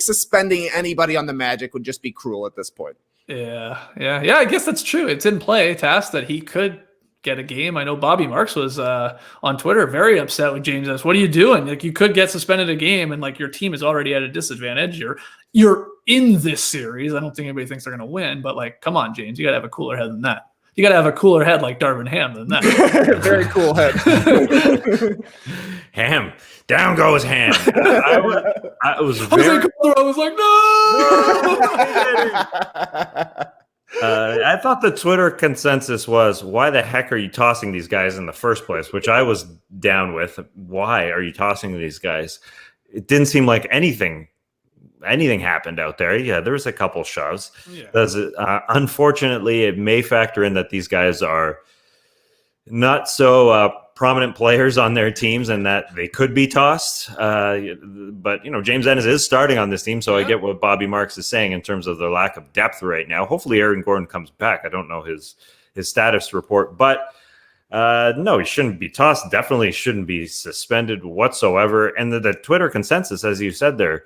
suspending anybody on the Magic would just be cruel at this point. Yeah. I guess that's true. It's in play, Task, that he could get a game. I know Bobby Marks was on Twitter very upset with James Ennis. What are you doing? Like you could get suspended a game, and like your team is already at a disadvantage. You're in this series. I don't think anybody thinks they're going to win, but like, come on, James, you got to have a cooler head than that. You got to have a cooler head like Darvin Ham than that. Very cool head. Ham. Down goes Ham. I was like, no! I thought the Twitter consensus was, why the heck are you tossing these guys in the first place? Which I was down with. Why are you tossing these guys? It didn't seem like anything happened out there. Yeah, there was a couple shoves. Yeah. Unfortunately, it may factor in that these guys are not so prominent players on their teams and that they could be tossed. But, James Ennis is starting on this team, so I get what Bobby Marks is saying in terms of their lack of depth right now. Hopefully Aaron Gordon comes back. I don't know his status report, but No, he shouldn't be tossed. Definitely shouldn't be suspended whatsoever. And the Twitter consensus, as you said there,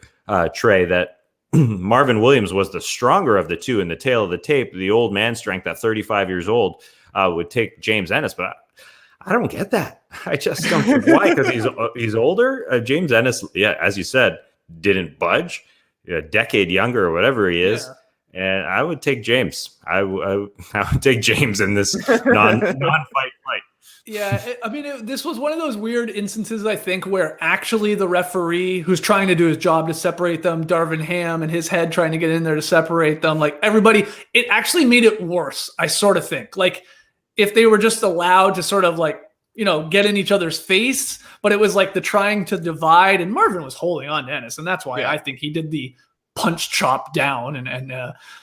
Trey, that Marvin Williams was the stronger of the two in the tail of the tape. The old man strength at 35 years old would take James Ennis, but I don't get that. I just don't get why, because he's older. James Ennis, yeah, as you said, didn't budge. A decade younger or whatever he is. Yeah. And I would take James. I would take James in this non-fight fight. Yeah, this was one of those weird instances, I think, where actually the referee who's trying to do his job to separate them, Darvin Ham and his head trying to get in there to separate them, like everybody, it actually made it worse, I sort of think. Like if they were just allowed to sort of like, get in each other's face, but it was like the trying to divide, and Marvin was holding on to Ennis, and that's why I think he did the punch chop down and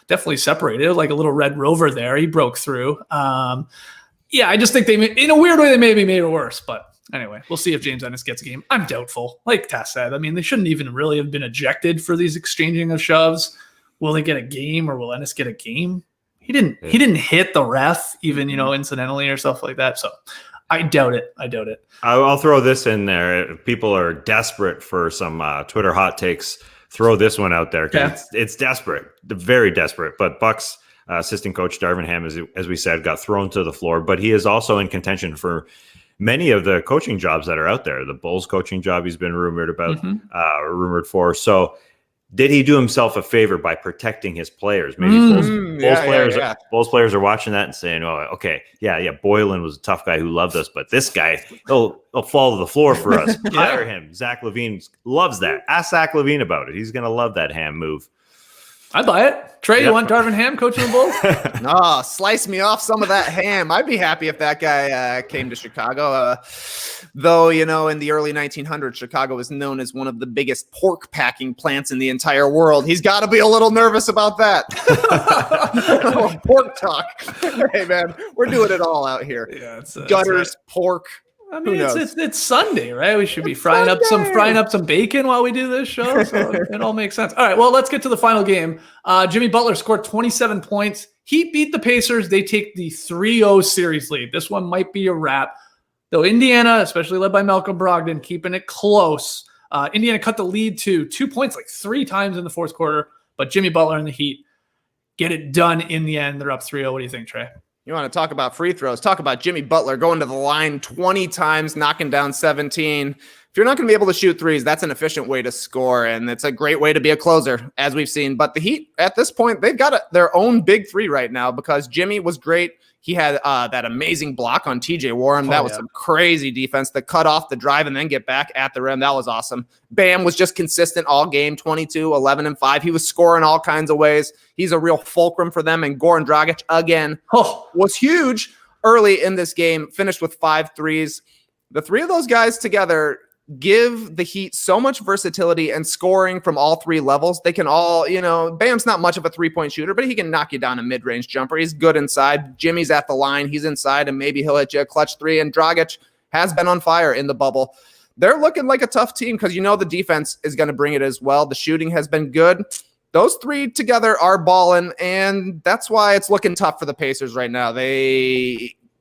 definitely separated. It was like a little Red Rover there. He broke through. I just think in a weird way, they maybe made it worse. But anyway, we'll see if James Ennis gets a game. I'm doubtful. Like Tass said, they shouldn't even really have been ejected for these exchanging of shoves. Will they get a game, or will Ennis get a game? He didn't hit the ref even, incidentally or stuff like that. So I doubt it. I'll throw this in there. If people are desperate for some Twitter hot takes, throw this one out there, because it's desperate, very desperate. But Bucks assistant coach Darvin Ham, as we said, got thrown to the floor, but he is also in contention for many of the coaching jobs that are out there. The Bulls coaching job he's been rumored for. So did he do himself a favor by protecting his players? Maybe Bulls players are watching that and saying, "Oh, okay, Boylan was a tough guy who loved us, but this guy, he'll fall to the floor for us. Hire him." Zach LaVine loves that. Ask Zach LaVine about it. He's going to love that Ham move. I buy it. Trey, you want Darvin Ham coaching the Bulls? No, slice me off some of that ham. I'd be happy if that guy came to Chicago. Though, in the early 1900s, Chicago was known as one of the biggest pork packing plants in the entire world. He's got to be a little nervous about that. Pork talk. Hey, man, we're doing it all out here. Yeah, gutters, pork. It's Sunday, right? We should be frying up some bacon while we do this show. So it all makes sense. All right, well, let's get to the final game. Jimmy Butler scored 27 points. Heat beat the Pacers. They take the 3-0 series lead. This one might be a wrap. Though Indiana, especially led by Malcolm Brogdon, keeping it close. Indiana cut the lead to 2 points like 3 times in the fourth quarter, but Jimmy Butler and the Heat get it done in the end. They're up 3-0. What do you think, Trey? You want to talk about free throws? Talk about Jimmy Butler going to the line 20 times, knocking down 17. If you're not going to be able to shoot threes, that's an efficient way to score, and it's a great way to be a closer, as we've seen. But the Heat, at this point, they've got their own big three right now, because Jimmy was great. He had that amazing block on TJ Warren. That was some crazy defense to cut off the drive and then get back at the rim. That was awesome. Bam was just consistent all game, 22, 11, and 5. He was scoring all kinds of ways. He's a real fulcrum for them. And Goran Dragic, again, was huge early in this game, finished with 5 threes. The three of those guys together give the Heat so much versatility and scoring from all 3 levels. They can all, Bam's not much of a 3-point shooter, but he can knock you down a mid-range jumper. He's good inside. Jimmy's at the line. He's inside, and maybe he'll hit you a clutch 3. And Dragic has been on fire in the bubble. They're looking like a tough team, because the defense is going to bring it as well. The shooting has been good. Those 3 together are balling, and that's why it's looking tough for the Pacers right now.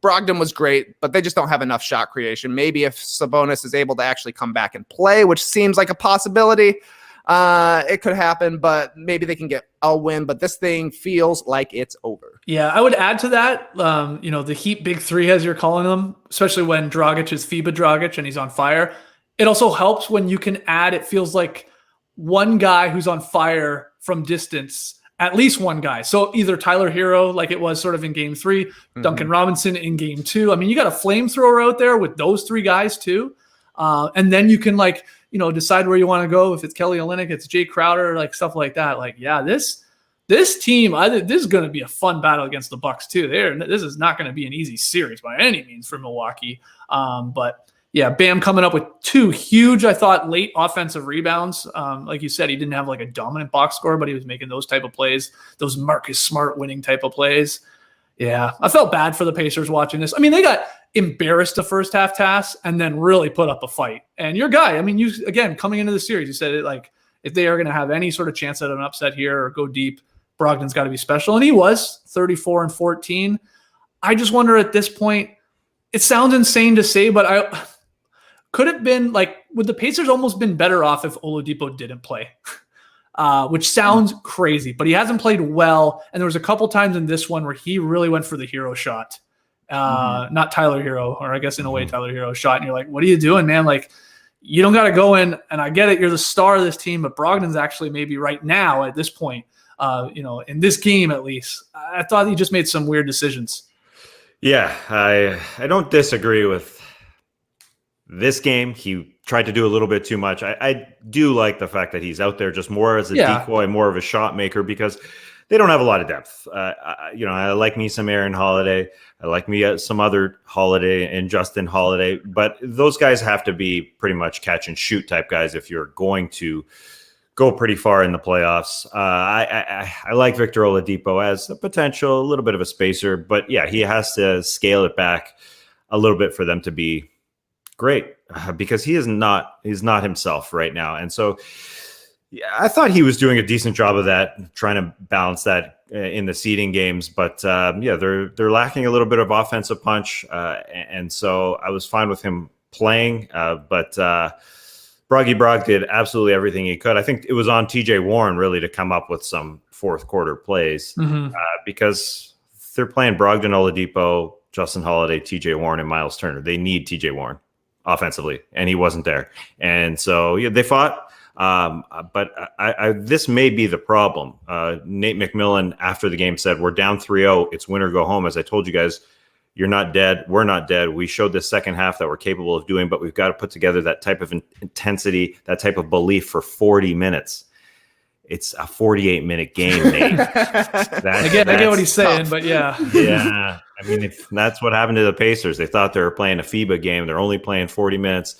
Brogdon was great, but they just don't have enough shot creation. Maybe if Sabonis is able to actually come back and play, which seems like a possibility, it could happen, but maybe they can get a win. But this thing feels like it's over. Yeah, I would add to that, the Heat big three, as you're calling them, especially when Dragic is FIBA Dragic and he's on fire. It also helps when you can add, it feels like one guy who's on fire from distance, at least one guy. So either Tyler Hero, like it was sort of in game 3, Duncan Robinson in game 2. You got a flamethrower out there with those 3 guys too. And then you can decide where you want to go. If it's Kelly Olynyk, it's Jay Crowder, like stuff like that. This team, this is going to be a fun battle against the Bucks too. This is not going to be an easy series by any means for Milwaukee. But yeah, Bam coming up with 2 huge, I thought, late offensive rebounds. Like you said, he didn't have like a dominant box score, but he was making those type of plays, those Marcus Smart winning type of plays. Yeah, I felt bad for the Pacers watching this. They got embarrassed the first half, Tass, and then really put up a fight. And your guy, you again, coming into the series, you said it, like, if they are going to have any sort of chance at an upset here or go deep, Brogdon's got to be special. And he was 34 and 14. I just wonder at this point, it sounds insane to say, but I could have been like, would the Pacers almost been better off if Oladipo didn't play? Which sounds crazy, but he hasn't played well. And there was a couple times in this one where he really went for the hero shot. Not Tyler Hero, or I guess in a way Tyler Hero shot. And you're like, what are you doing, man? Like, you don't got to go in, and I get it. You're the star of this team, but Brogdon's actually maybe right now at this point, in this game at least, I thought he just made some weird decisions. Yeah, I don't disagree with this game. He tried to do a little bit too much. I do like the fact that he's out there just more as a decoy, more of a shot maker, because they don't have a lot of depth. I like me some Aaron Holiday. I like me some other Holiday and Justin Holiday, but those guys have to be pretty much catch and shoot type guys if you're going to go pretty far in the playoffs. I like Victor Oladipo as the potential, a little bit of a spacer, but yeah, he has to scale it back a little bit for them to be great, because he's not himself right now. And so yeah, I thought he was doing a decent job of that, trying to balance that in the seeding games. But they're lacking a little bit of offensive punch, and so I was fine with him playing. But Brog did absolutely everything he could. I think it was on TJ Warren really to come up with some fourth quarter plays, because they're playing Brogdon, Oladipo, Justin Holiday, TJ Warren, and Miles Turner. They need TJ Warren offensively, and he wasn't there. And so they fought. But this may be the problem. Nate McMillan after the game said, we're down 3-0. It's win or go home. As I told you guys, you're not dead. We're not dead. We showed the second half that we're capable of doing, but we've got to put together that type of intensity, that type of belief for 40 minutes. It's a 48-minute game, Nate. I get what he's saying, but yeah. Yeah. I mean, that's what happened to the Pacers. They thought they were playing a FIBA game. They're only playing 40 minutes.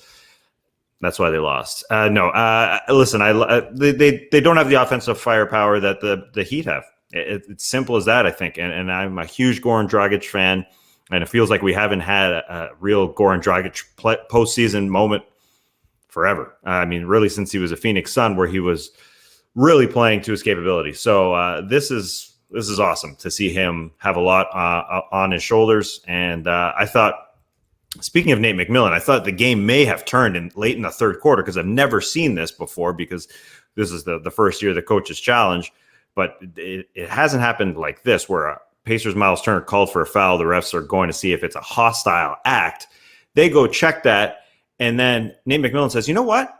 That's why they lost. Listen, they don't have the offensive firepower that the Heat have. It's simple as that, I think. And I'm a huge Goran Dragic fan, and it feels like we haven't had a real Goran Dragic postseason moment forever. I mean, really since he was a Phoenix Sun, where he was really playing to his capability. So this is awesome to see him have a lot on his shoulders. And I thought, speaking of Nate McMillan, I thought the game may have turned late in the third quarter, because I've never seen this before, because this is the first year of the coach's challenge. But it hasn't happened like this, where Pacers Miles Turner called for a foul. The refs are going to see if it's a hostile act. They go check that, and then Nate McMillan says, you know what?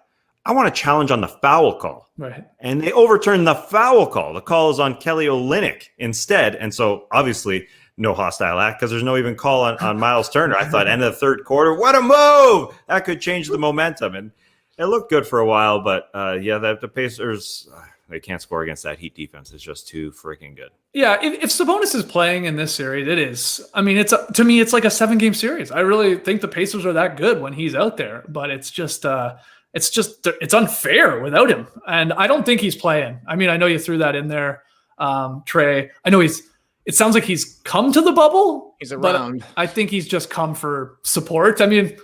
I want to challenge on the foul call. Right. And they overturn the foul call. The call is on Kelly Olynyk instead. And so obviously no hostile act, because there's no even call on Miles Turner. I thought end of the third quarter, what a move! That could change the momentum. And it looked good for a while, but the Pacers, they can't score against that Heat defense. It's just too freaking good. Yeah, if Sabonis is playing in this series, it is. I mean, to me, it's like a 7-game series. I really think the Pacers are that good when he's out there, but it's unfair without him. And I don't think he's playing. I mean, I know you threw that in there, Trey. I know it sounds like he's come to the bubble. He's around. I think he's just come for support. I mean, a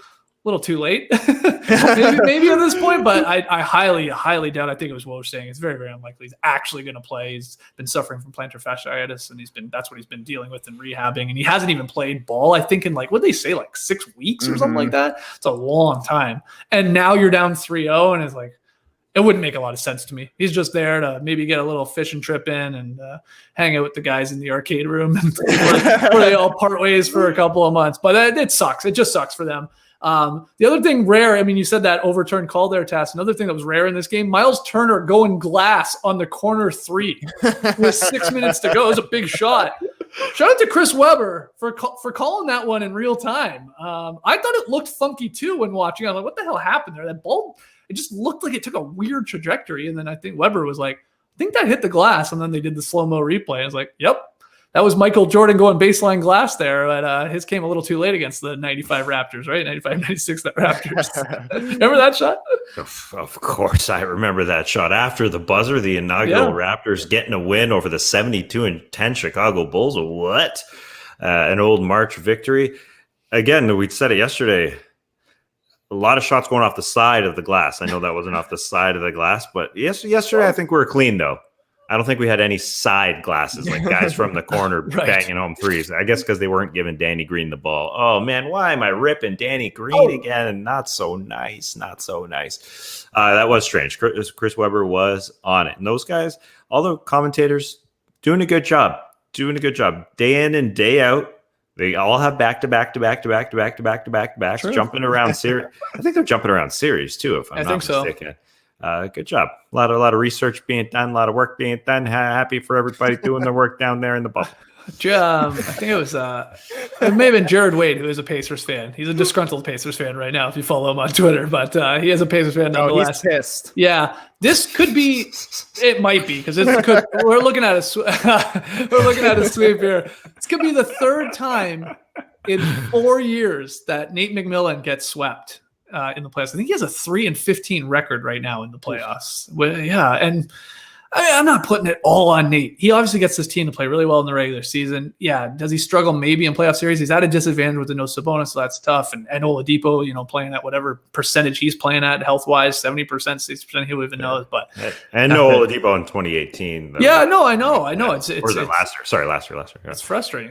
little too late, maybe at this point, but I highly, highly doubt. I think it was Woj saying it's very, very unlikely he's actually going to play. He's been suffering from plantar fasciitis, and that's what he's been dealing with and rehabbing. And he hasn't even played ball, I think, in what they say, 6 weeks or something like that. It's a long time. And now you're down 3-0, and it's like, it wouldn't make a lot of sense to me. He's just there to maybe get a little fishing trip in and hang out with the guys in the arcade room where they all part ways for a couple of months. But it sucks. It just sucks for them. The other thing rare, I mean, you said that overturned call there, Tass. Another thing that was rare in this game, Miles Turner going glass on the corner 3 with 6 minutes to go. It was a big shot. Shout out to Chris Webber for calling that one in real time. I thought it looked funky too when watching. I'm like, what the hell happened there? That ball, it just looked like it took a weird trajectory. And then I think Webber was like, I think that hit the glass. And then they did the slow-mo replay. I was like, yep. That was Michael Jordan going baseline glass there, but his came a little too late against the 95 Raptors, right? 95-96 that Raptors. Remember that shot? Of course, I remember that shot. After the buzzer, the inaugural Raptors getting a win over the 72-10 Chicago Bulls. What? An old March victory. Again, we said it yesterday. A lot of shots going off the side of the glass. I know that wasn't off the side of the glass, but yesterday I think we were clean, though. I don't think we had any side glasses, like guys from the corner Right. banging home threes. I guess because they weren't giving Danny Green the ball. Oh, man, why am I ripping Danny Green again? Not so nice. Not so nice. That was strange. Chris Webber was on it. And those guys, all the commentators, doing a good job. Doing a good job. Day in and day out. They all have back-to-backs, jumping around series. I think they're jumping around series, too, if I'm not mistaken. Good job. A lot of research being done, a lot of work being done. Happy for everybody doing their work down there in the bubble. I think it was it may have been Jared Wade, who is a Pacers fan. He's a disgruntled Pacers fan right now if you follow him on Twitter, but he is a Pacers fan nonetheless. He's pissed. Yeah, this could be. It might be because we're looking at a sweep here. This could be the third time in 4 years that Nate McMillan gets swept in the playoffs. I think he has a 3-15 record right now in the playoffs. Well, yeah, and I'm not putting it all on Nate. He obviously gets his team to play really well in the regular season. Yeah, does he struggle maybe in playoff series? He's at a disadvantage with the no Sabonis, so that's tough. And Oladipo, playing at whatever percentage he's playing at health-wise, 70%, 60%, who even knows. But and no Oladipo in 2018. Yeah, no, I know. It's or is it last year? Sorry, last year. Yeah. It's frustrating.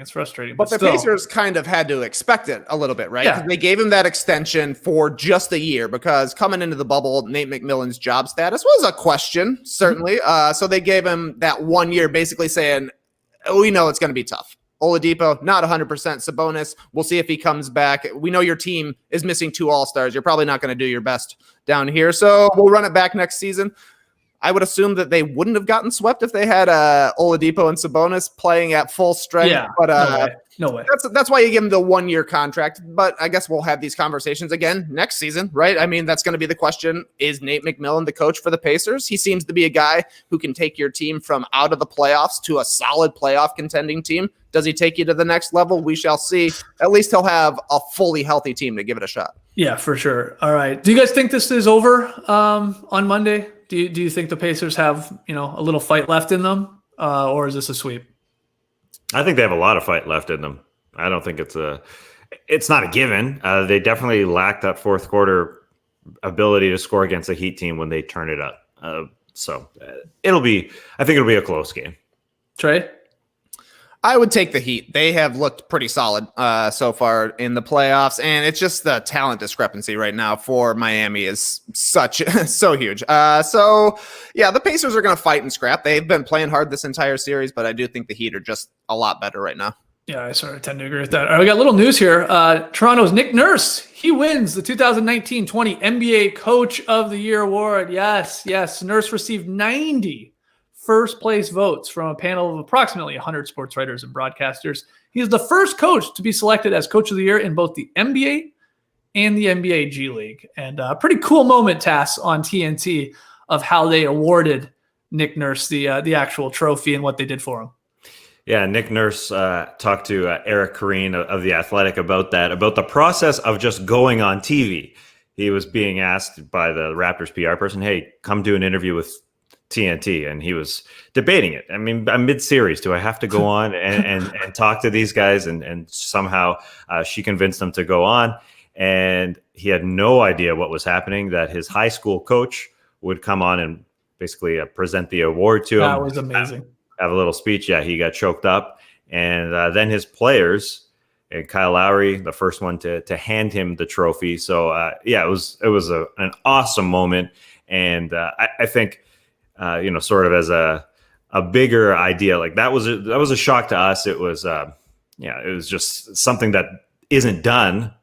But the still. Pacers kind of had to expect it a little bit, right? Yeah. 'Cause they gave him that extension for just a year because coming into the bubble, Nate McMillan's job status was a question, certainly. So they gave him that 1 year, basically saying, we know it's going to be tough. Oladipo, not 100%. Sabonis, we'll see if he comes back. We know your team is missing 2 All-Stars. You're probably not going to do your best down here. So we'll run it back next season. I would assume that they wouldn't have gotten swept if they had Oladipo and Sabonis playing at full strength. Yeah, but no way. That's why you give him the 1 year contract. But I guess we'll have these conversations again next season, right? I mean, that's going to be the question. Is Nate McMillan the coach for the Pacers? He seems to be a guy who can take your team from out of the playoffs to a solid playoff contending team. Does he take you to the next level? We shall see. At least he'll have a fully healthy team to give it a shot. Yeah, for sure. All right. Do you guys think this is over on Monday? Do you think the Pacers have a little fight left in them, or is this a sweep? I think they have a lot of fight left in them. I don't think it's not a given. They definitely lack that fourth quarter ability to score against a Heat team when they turn it up. I think it'll be a close game. Trey? I would take the Heat. They have looked pretty solid so far in the playoffs, and it's just the talent discrepancy right now for Miami is so huge. The Pacers are going to fight and scrap. They've been playing hard this entire series, but I do think the Heat are just a lot better right now. Yeah, I sort of tend to agree with that. All right, we got a little news here. Toronto's Nick Nurse, he wins the 2019-20 NBA Coach of the Year award. Yes. Nurse received 90 first place votes from a panel of approximately 100 sports writers and broadcasters. He is the first coach to be selected as Coach of the Year in both the NBA and the NBA G League. And a pretty cool moment, Tass, on TNT of how they awarded Nick Nurse the actual trophy and what they did for him. Yeah, Nick Nurse talked to Eric Koreen of The Athletic about the process of just going on TV. He was being asked by the Raptors PR person, hey, come do an interview with TNT, and he was debating it. I mean, I'm mid-series. Do I have to go on and talk to these guys? And somehow she convinced him to go on, and he had no idea what was happening, that his high school coach would come on and basically present the award to him. That was amazing. Have a little speech. Yeah, he got choked up. And then his players, and Kyle Lowry, the first one to hand him the trophy. So, it was an awesome moment. And I think, sort of as a bigger idea, like that was a shock to us. It was, it was just something that isn't done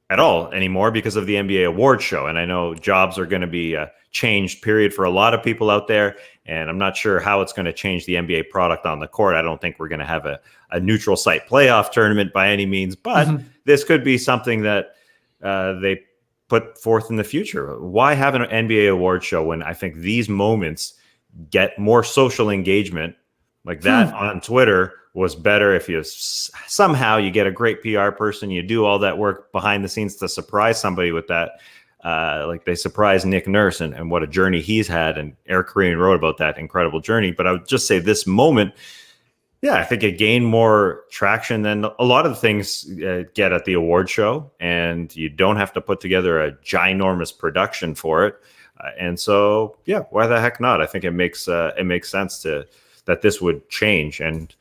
at all anymore because of the NBA awards show. And I know jobs are going to be changed, period, for a lot of people out there. And I'm not sure how it's going to change the NBA product on the court. I don't think we're going to have a neutral site playoff tournament by any means, but this could be something that they put forth in the future. Why have an NBA award show when I think these moments get more social engagement like that on Twitter was better if you somehow you get a great PR person, you do all that work behind the scenes to surprise somebody with that. Like they surprised Nick Nurse and what a journey he's had. And Eric Koreen wrote about that incredible journey. But I would just say this moment, I think it gained more traction than a lot of the things get at the award show. And you don't have to put together a ginormous production for it. And so, yeah, why the heck not? I think it makes sense that this would change. And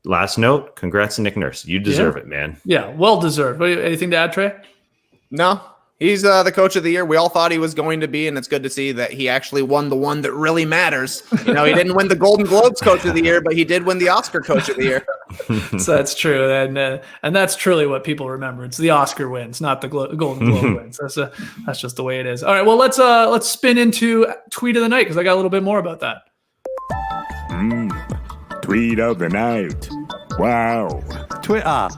last note, congrats to Nick Nurse. You deserve it, man. Yeah, well deserved. Anything to add, Trey? No, he's the coach of the year. We all thought he was going to be, and it's good to see that he actually won the one that really matters. He didn't win the Golden Globes coach of the year, but he did win the Oscar coach of the year. So that's true, and that's truly what people remember. It's the Oscar wins, not the Golden Globe wins. That's just the way it is. All right, well let's spin into tweet of the night because I got a little bit more about that. Tweet of the night. Wow. Twitter.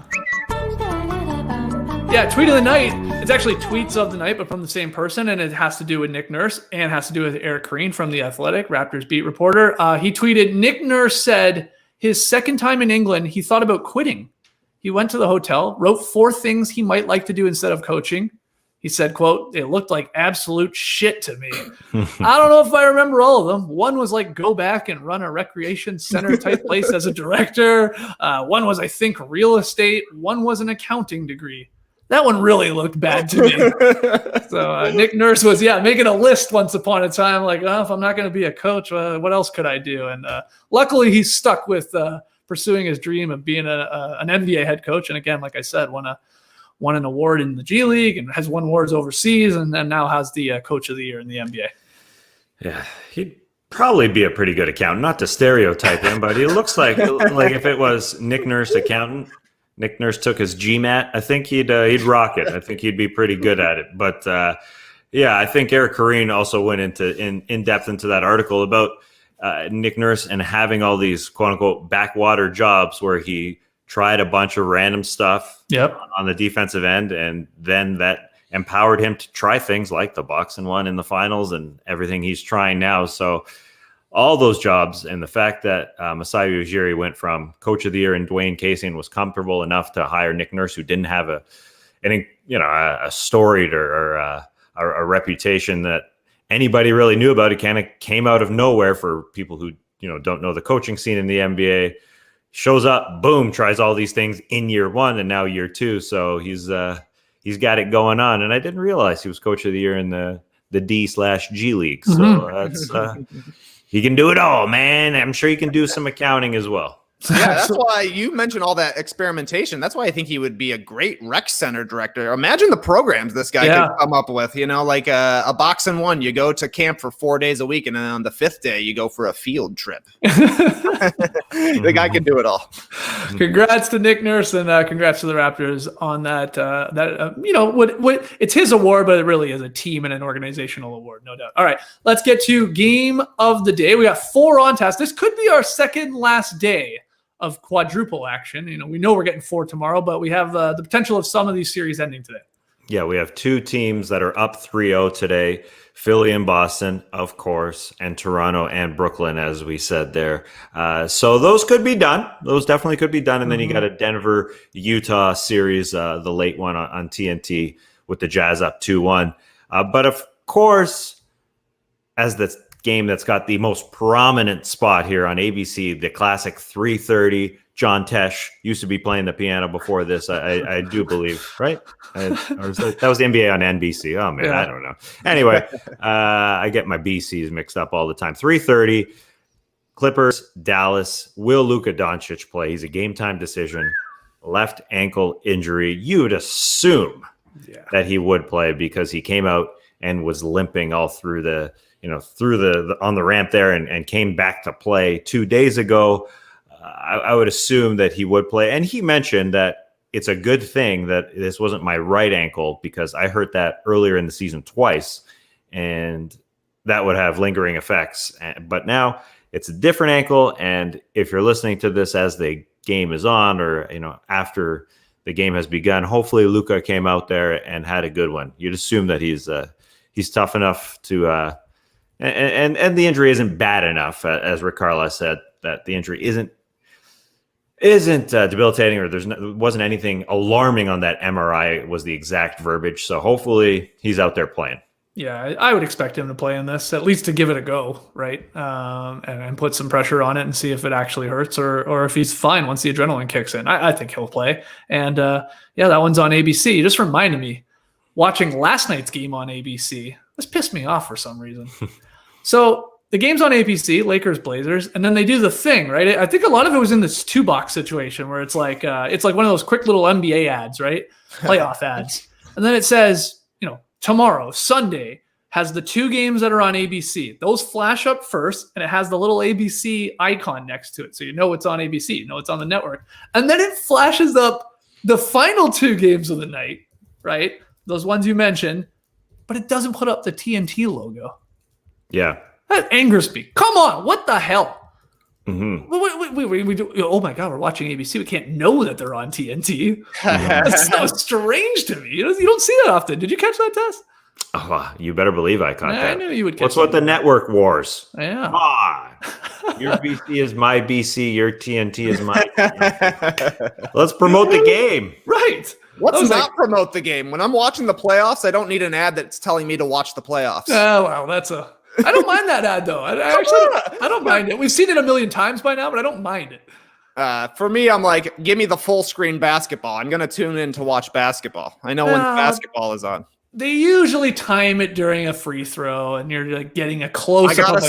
Yeah, tweet of the night. It's actually tweets of the night, but from the same person, and it has to do with Nick Nurse and has to do with Eric Kareen from The Athletic, Raptors beat reporter. He tweeted, Nick Nurse said his second time in England, he thought about quitting. He went to the hotel, wrote 4 things he might like to do instead of coaching. He said, quote, it looked like absolute shit to me. I don't know if I remember all of them. One was like go back and run a recreation center type place as a director. One was, I think, real estate. One was an accounting degree. That one really looked bad to me. So Nick Nurse was, making a list once upon a time, like, if I'm not going to be a coach, what else could I do? And luckily he's stuck with pursuing his dream of being an NBA head coach. And again, like I said, won an award in the G League and has won awards overseas, and then now has the coach of the year in the NBA. Yeah, he'd probably be a pretty good accountant. Not to stereotype him, but he looks like if it was Nick Nurse accountant, Nick Nurse took his GMAT, I think he'd rock it. I think he'd be pretty good at it. But I think Eric Kareen also went in depth into that article about Nick Nurse and having all these quote unquote backwater jobs where he tried a bunch of random stuff on the defensive end, and then that empowered him to try things like the Bucks and won in the finals and everything he's trying now. So all those jobs, and the fact that Masai Ujiri went from coach of the year and Dwayne Casey and was comfortable enough to hire Nick Nurse, who didn't have a storied or a reputation that anybody really knew about. It kind of came out of nowhere for people who don't know the coaching scene in the NBA. Shows up, boom, tries all these things in year 1 and now year 2. So he's got it going on. And I didn't realize he was coach of the year in the D/G League. So that's he can do it all, man. I'm sure he can do some accounting as well. Yeah, that's why you mentioned all that experimentation. That's why I think he would be a great rec center director. Imagine the programs this guy could come up with, like a box and one. You go to camp for 4 days a week, and then on the 5th day, you go for a field trip. The guy can do it all. Congrats to Nick Nurse, and congrats to the Raptors on that. It's his award, but it really is a team and an organizational award, no doubt. All right, let's get to game of the day. We got 4 on task. This could be our second last day of quadruple action. We know we're getting 4 tomorrow, but we have the potential of some of these series ending today. Yeah, we have 2 teams that are up 3-0 today. Philly and Boston, of course, and Toronto and Brooklyn, as we said there. So those could be done. Those definitely could be done. And then you got a Denver-Utah series, the late one on TNT with the Jazz up 2-1. But of course, as the game that's got the most prominent spot here on ABC, the classic 3:30. John Tesh used to be playing the piano before this, I do believe, right? That was the NBA on NBC. Oh, man, I don't know. Anyway, I get my BCs mixed up all the time. 3:30, Clippers, Dallas. Will Luka Doncic play? He's a game-time decision. Left ankle injury. You would assume that he would play because he came out and was limping all through the on the ramp there and came back to play 2 days ago. I would assume that he would play. And he mentioned that it's a good thing that this wasn't my right ankle because I hurt that earlier in the season twice, and that would have lingering effects. But now it's a different ankle. And if you're listening to this as the game is on or, after the game has begun, hopefully Luka came out there and had a good one. You'd assume that he's tough enough to, and the injury isn't bad enough, as Rick Carlisle said, that the injury isn't debilitating, or there wasn't anything alarming on that MRI was the exact verbiage. So hopefully he's out there playing. Yeah, I would expect him to play in this, at least to give it a go, right? And put some pressure on it and see if it actually hurts or if he's fine once the adrenaline kicks in. I think he'll play. And that one's on ABC. It just reminded me, watching last night's game on ABC, This pissed me off for some reason. So the game's on ABC, Lakers Blazers, and then they do the thing, right? I think a lot of it was in this 2-box situation where it's like one of those quick little NBA ads, right? Playoff ads. And then it says, tomorrow, Sunday, has the 2 games that are on ABC. Those flash up first, and it has the little ABC icon next to it. So you know it's on ABC, you know it's on the network. And then it flashes up the final 2 games of the night, right? Those ones you mentioned, but it doesn't put up the TNT logo. Yeah. That angers me. Come on, what the hell? Mm-hmm. We do, oh my God, we're watching ABC. We can't know that they're on TNT. That's so strange to me. You don't see that often. Did you catch that, Tess? Oh, you better believe I caught that. I knew you would catch What's with the network wars? Yeah. Come on. Your BC is my BC. Your TNT is my TNT. Let's promote the game. Right. Let's not promote the game. When I'm watching the playoffs, I don't need an ad that's telling me to watch the playoffs. Oh, wow. I don't mind that ad, though. I don't mind it. We've seen it a million times by now, but I don't mind it. For me, I'm like, give me the full screen basketball. I'm going to tune in to watch basketball. I know when basketball is on. They usually time it during a free throw, and you're like getting a close. I gotta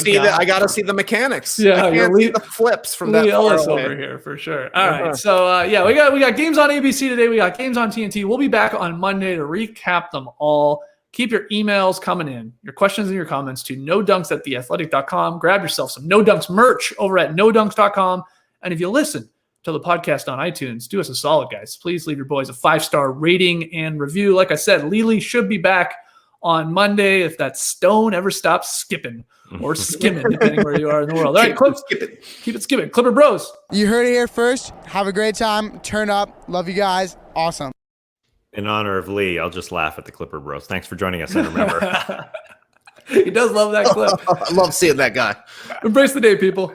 see the mechanics. Yeah, I can't see the flips from that far far over here for sure. All right, so we got games on ABC today. We got games on TNT. We'll be back on Monday to recap them all. Keep your emails coming in, your questions and your comments to nodunks@theathletic.com. Grab yourself some No Dunks merch over at nodunks.com. And if you listen to the podcast on iTunes, do us a solid, guys. Please leave your boys a 5-star rating and review. Like I said, Lily should be back on Monday if that stone ever stops skipping or skimming, depending where you are in the world. All right, keep it skipping. Clipper Bros. You heard it here first. Have a great time. Turn up. Love you guys. Awesome. In honor of Lee, I'll just laugh at the Clipper Bros. Thanks for joining us. And remember, he does love that clip. I love seeing that guy. Embrace the day, people.